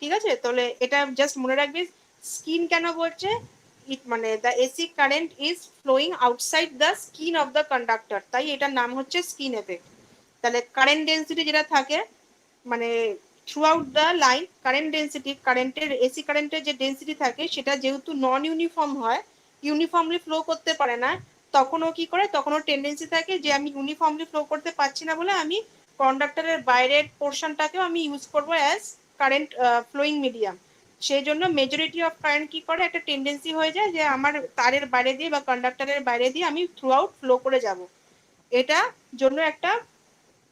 ঠিক আছে। তাহলে এটা জাস্ট মনে রাখবে, স্কিন কেন বলছে, ইট মানে the AC current is flowing outside the skin of the conductor, তাই এটার নাম হচ্ছে স্কিন এফেক্ট। তাহলে কারেন্ট ডেন্সিটি যেটা থাকে, মানে throughout the line current density, কারেন্টের এসি কারেন্টের যে ডেন্সিটি থাকে সেটা যেহেতু নন ইউনিফর্ম হয়, ইউনিফর্মলি ফ্লো করতে পারে না, তখনও কি করে, তখনও টেন্ডেন্সি থাকে যে আমি ইউনিফর্মলি ফ্লো করতে পারছি না বলে আমি কন্ডাক্টরের বাইরের পোর্শনটাকেও আমি ইউজ করবো অ্যাজ কারেন্ট ফ্লোয়িং মিডিয়াম। সেই জন্য মেজরিটি অফ কারেন্ট কি করে, একটা টেন্ডেন্সি হয়ে যায় যে আমার তারের বাইরে দিয়ে বা কন্ডাক্টরের বাইরে দিয়ে আমি থ্রু আউট ফ্লো করে যাব, এটা জন্য একটা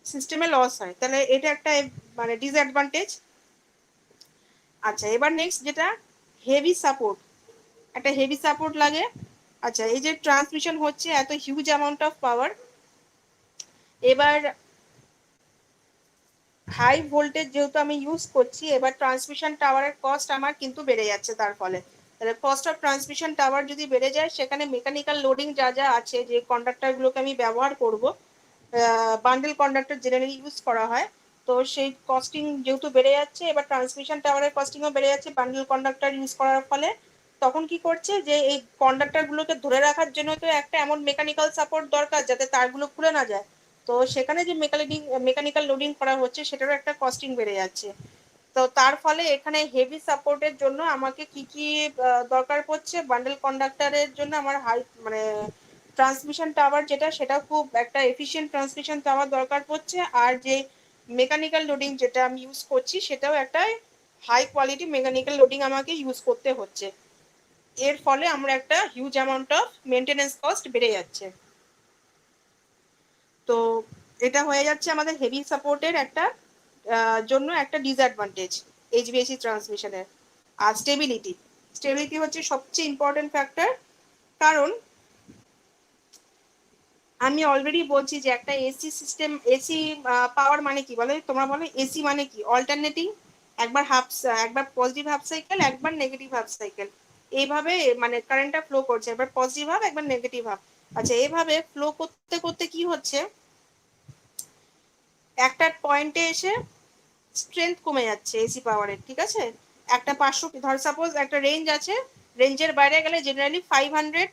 সিস্টেমে লস হয়। তাহলে এটা একটা মানে ডিসঅ্যাডভান্টেজ। আচ্ছা, এবার নেক্সট যেটা, হেভি সাপোর্ট, একটা হেভি সাপোর্ট লাগে। আচ্ছা, এই যে ট্রান্সমিশন হচ্ছে এত হিউজ অ্যামাউন্ট অফ পাওয়ার, এবার হাই ভোল্টেজ যেহেতু আমি ইউজ করছি, এবার ট্রান্সমিশন টাওয়ারের কস্ট আমার কিন্তু বেড়ে যাচ্ছে। তার ফলে তাহলে কস্ট অফ ট্রান্সমিশন টাওয়ার যদি বেড়ে যায়, সেখানে মেকানিক্যাল লোডিং যা যা আছে, যে কন্ডাক্টরগুলোকে আমি ব্যবহার করব, বান্ডেল কন্ডাক্টর জেনারেলি ইউজ করা হয়, তো সেই কস্টিং যেহেতু বেড়ে যাচ্ছে, এবার ট্রান্সমিশন টাওয়ারের কস্টিংও বেড়ে যাচ্ছে বান্ডেল কন্ডাক্টর ইউজ করার ফলে। তখন কি করছে, যে এই কন্ডাক্টরগুলোকে ধরে রাখার জন্য তো একটা এমন মেকানিক্যাল সাপোর্ট দরকার যাতে তারগুলো খুলে না যায়। তো সেখানে যে মেকানিক্যাল লোডিং করা হচ্ছে সেটারও একটা কস্টিং বেড়ে যাচ্ছে। তো তার ফলে এখানে হেভি সাপোর্টের জন্য আমাকে কি কি দরকার পড়ছে, বান্ডেল কন্ডাক্টরের জন্য আমার হাই মানে ট্রান্সমিশন টাওয়ার যেটা, সেটা খুব একটা এফিশিয়েন্ট ট্রান্সমিশন টাওয়ার দরকার পড়ছে। আর যে মেকানিক্যাল লোডিং যেটা আমি ইউজ করছি, সেটাও একটা হাই কোয়ালিটি মেকানিক্যাল লোডিং আমাকে ইউজ করতে হচ্ছে। এর ফলে আমরা একটা huge amount of maintenance cost বেড়ে যাচ্ছে। তো এটা হয়ে যাচ্ছে আমাদের হেভি সাপোর্টের একটা জন্য একটা ডিসঅ্যাডভান্টেজ এইচভিএসি ট্রান্সমিশনের। আর স্টেবিলিটি, স্টেবিলিটি হচ্ছে সবচেয়ে ইম্পর্টেন্ট ফ্যাক্টর। কারণ আমি অলরেডি বলছি যে একটা এসি সিস্টেম, এসি পাওয়ার মানে কি বলে, তোমরা বলো এসি মানে কি, অল্টারনেটিং, একবার পজিটিভ হাফ সাইকেল, একবার নেগেটিভ হাফ সাইকেল, এইভাবে মানে কারেন্টটা ফ্লো করছে, একবার পজিটিভ হাফ একবার নেগেটিভ হাফ। আচ্ছা, এইভাবে ফ্লো করতে করতে কি হচ্ছে, একটা পয়েন্টে এসে স্ট্রেংথ কমে যাচ্ছে এসি পাওয়ারের, ঠিক আছে। একটা 500, ধর সাপোজ একটা রেঞ্জ আছে, রেঞ্জের বাইরে গেলে জেনারেলি 500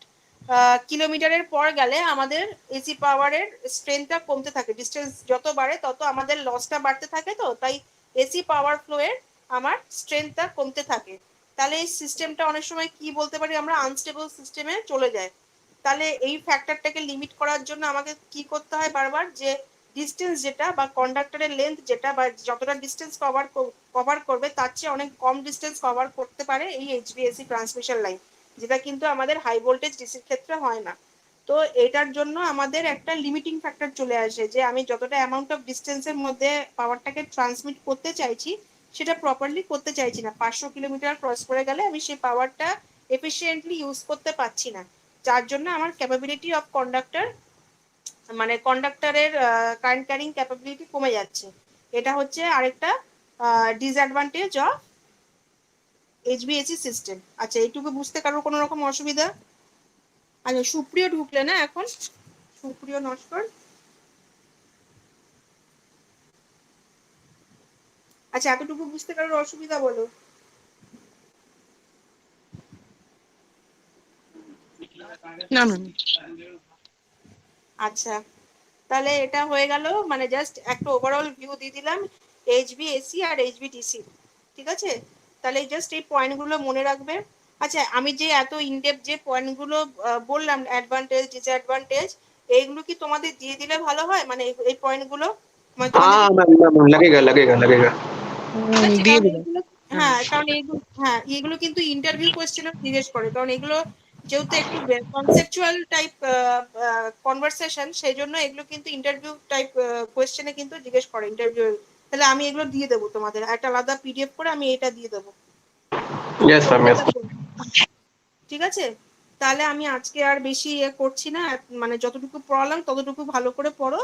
কিলোমিটারের পর গেলে আমাদের এসি পাওয়ারের স্ট্রেংথটা কমতে থাকে, ডিস্টেন্স যত বাড়ে তত আমাদের লসটা বাড়তে থাকে। তো তাই এসি পাওয়ার ফ্লোয়ের আমার স্ট্রেংথটা কমতে থাকে। তাহলে এই সিস্টেমটা অনেক সময় কি বলতে পারি আমরা, আনস্টেবল সিস্টেমে চলে যায়। তাহলে এই ফ্যাক্টরটাকে লিমিট করার জন্য আমাকে কি করতে হয় বারবার, যে ডিস্টেন্স যেটা বা কন্ডাক্টরের লেন্থ যেটা বা যতটা ডিস্টেন্স কভার করবে তার চেয়ে অনেক কম ডিস্টেন্স কভার করতে পারে এই এইচভিএসি ট্রান্সমিশন লাইন, যেটা কিন্তু আমাদের হাই ভোল্টেজ ডিসির ক্ষেত্রে হয় না। তো এটার জন্য আমাদের একটা লিমিটিং ফ্যাক্টর চলে আসে, যে আমি যতটা অ্যামাউন্ট অফ ডিস্টেন্সের মধ্যে পাওয়ারটাকে ট্রান্সমিট করতে চাইছি সেটা প্রপারলি করতে চাইছি না, 500 কিলোমিটার ক্রস করে গেলে আমি সেই পাওয়ারটা এফিসিয়েন্টলি ইউজ করতে পারছি না। যার জন্য আমার ক্যাপাবিলিটি অফ কন্ডাক্টর মানে কন্ডাক্টরের কারেন্ট ক্যারিং ক্যাপাবিলিটি কমে যাচ্ছে। এটা হচ্ছে আরেকটা ডিসঅ্যাডভান্টেজ অফ এইচভিএসি সিস্টেম। আচ্ছা, এইটুকু বুঝতে কারোর কোনো রকম অসুবিধা? আচ্ছা, সুপ্রিয় ঢুকলে না এখন, সুপ্রিয় নস্কর। আচ্ছা, এতটুকু বুঝতে কারোর অসুবিধা বলো? না ম্যাম। আচ্ছা, তাহলে এটা হয়ে গেল, মানে জাস্ট একটা ওভারঅল ভিউ দিয়ে দিলাম এইচভিএসি আর এইচভিডিসি। ঠিক আছে, তাহলে জাস্ট এই পয়েন্টগুলো মনে রাখবে। আচ্ছা, আমি যে এত ইনডেপথ যে পয়েন্টগুলো বললাম, অ্যাডভান্টেজ ডিসঅ্যাডভান্টেজ, এইগুলো কি তোমাদের দিয়ে দিলে ভালো হয়? মানে এই পয়েন্টগুলো মানে তোমাদের हाँ मैम मैम लगेगा लगेगा लगेगा। ঠিক আছে, দিয়ে কারণ দেবেন। এইগুলো, হ্যাঁ কারণ এইগুলো, হ্যাঁ এগুলো কিন্তু ইন্টারভিউ কোয়েশ্চেনও জিজ্ঞেস করে, কারণ এগুলো যেহেতু একটু কনসেপচুয়াল টাইপ কনভারসেশন, সেই জন্য এগুলো কিন্তু ইন্টারভিউ টাইপ কোয়েশ্চেনে কিন্তু জিজ্ঞেস করে ইন্টারভিউ। তাহলে আমি এগুলো দিয়ে দেবো তোমাদের একটা আলাদা পিডিএফ করে, আমি এটা দিয়ে দেবো। Yes ma'am yes. ঠিক আছে, তাহলে আমি আজকে আর বেশি করছি না, মানে যতটুকু পড়ালাম ততটুকু ভালো করে পড়ো।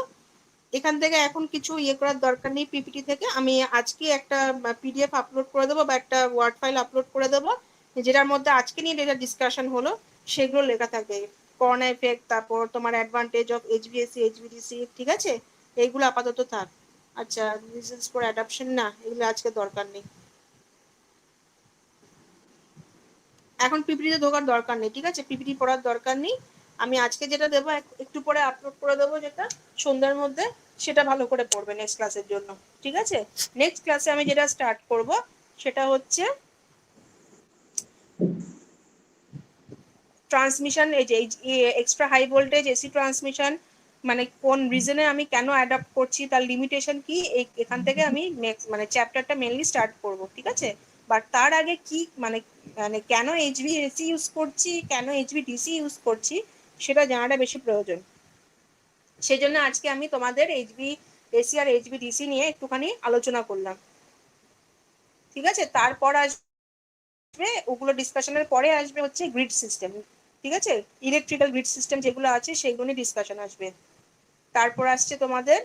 এখান থেকে এখন কিছু করার দরকার নেই। পিপিটি থেকে আমি আজকে একটা পিডিএফ আপলোড করে দেবো বা একটা ওয়ার্ড ফাইল আপলোড করে দেবো, যেটার মধ্যে আজকে নিয়ে যেটা ডিসকাশন হলো সেগুলো লেখা থাকবে। করোনা এফেক্ট, তারপর তোমার অ্যাডভান্টেজ অফ এইচভিএসি এইচভিডিসি, ঠিক আছে, এইগুলো আপাতত থাক। আচ্ছা, রিজনস ফর অ্যাডাপশন, না এগুলো আজকে দরকার নেই, এখন পিপিটিতে ঢোকার দরকার নেই। ঠিক আছে, পিপিটি পড়ার দরকার নেই। আমি আজকে যেটা দেবো একটু পরে আপলোড করে দেবো, যেটা সন্ধ্যার মধ্যে, সেটা ভালো করে পড়বে নেক্সট ক্লাসের জন্য। ঠিক আছে, নেক্সট ক্লাসে আমি যেটা স্টার্ট করব সেটা হচ্ছে ট্রান্সমিশন, এই যে extra high voltage AC transmission, মানে কোন রিজনে আমি কেন অ্যাডাপ্ট করছি, তার লিমিটেশন কি, এখান থেকে আমি নেক্সট মানে চ্যাপ্টারটা মেনলি স্টার্ট করব। ঠিক আছে, বাট তার আগে কি মানে মানে কেন এইচভিএসি ইউজ করছি, কেন এইচভিডিসি ইউজ করছি, সেটা জানাটা বেশি প্রয়োজন। সেই জন্য আজকে আমি তোমাদের এইচভিএসি আর এইচভিডিসি নিয়ে একটুখানি আলোচনা করলাম। ঠিক আছে, তারপর আসবে ওগুলো ডিসকাশনের পরে আসবে হচ্ছে গ্রিড সিস্টেম। ঠিক আছে, ইলেকট্রিক্যাল গ্রিড সিস্টেম যেগুলো আছে সেগুলো নিয়ে ডিসকাশন আসবে। তারপর আসছে তোমাদের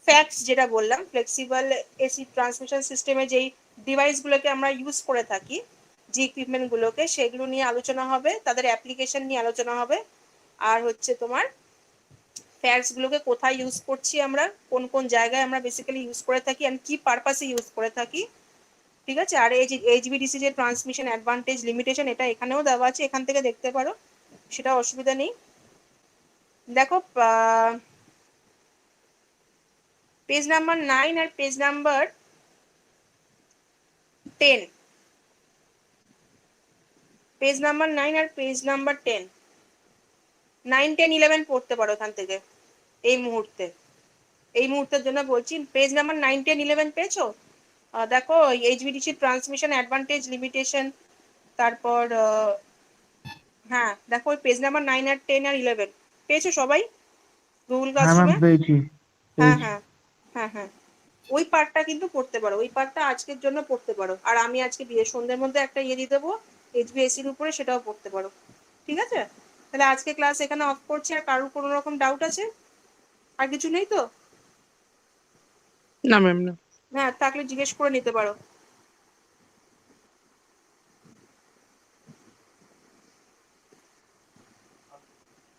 ফ্যাক্টস, যেটা বললাম ফ্লেক্সিবল এসি ট্রান্সমিশন সিস্টেমে যেই ডিভাইসগুলোকে আমরা ইউজ করে থাকি, যে ইকুইপমেন্টগুলোকে, সেগুলো নিয়ে আলোচনা হবে, তাদের অ্যাপ্লিকেশন নিয়ে আলোচনা হবে। আর হচ্ছে তোমার ফ্যাক্টসগুলোকে কোথায় ইউজ করছি আমরা, কোন কোন জায়গায় আমরা বেসিক্যালি ইউজ করে থাকি, অ্যান্ড কি পারপাসে ইউজ করে থাকি। ঠিক আছে, আর এই যে এইচভিডিসি যে ট্রান্সমিশন অ্যাডভান্টেজ লিমিটেশন, এটা এখানেও দেওয়া আছে, এখান থেকে দেখতে পারো, সেটা অসুবিধা নেই। দেখো পেজ নাম্বার 9 আর পেজ নাম্বার 10, পেজ নাম্বার 9 আর পেজ নাম্বার 10, 9, 10, 11 পড়তে পারো এখান থেকে এই মুহূর্তে, এই মুহূর্তের জন্য বলছি। পেজ নাম্বার 9, 10, 11 পেয়েছো? দেখো এইচভিডিসি ট্রান্সমিশন অ্যাডভান্টেজ লিমিটেশন, তারপর হ্যাঁ দেখো ওই পেজ নাম্বার 9 আর 10 আর 11 পেয়েছো সবাই গুগল হ্যাঁ ম্যাম ক্লাসরুমে? পেয়েছি হ্যাঁ পেয়েছি। হ্যাঁ হ্যাঁ হ্যাঁ, ওই পার্টটা কিন্তু পড়তে পারো, ওই পার্টটা আজকের জন্য পড়তে পারো। আর আমি আজকে সন্ধ্যের মধ্যে একটা দিয়ে দেবো এইচভিএসির উপরে, সেটাও পড়তে পারো। ঠিক আছে, তাহলে আজকে ক্লাস এখানে অফ করছি। আর কারোর কোনো রকম ডাউট আছে? আর কিছু নেই তো? না ম্যাম না। হ্যাঁ, থাকলে জিজ্ঞেস করে নিতে পারো।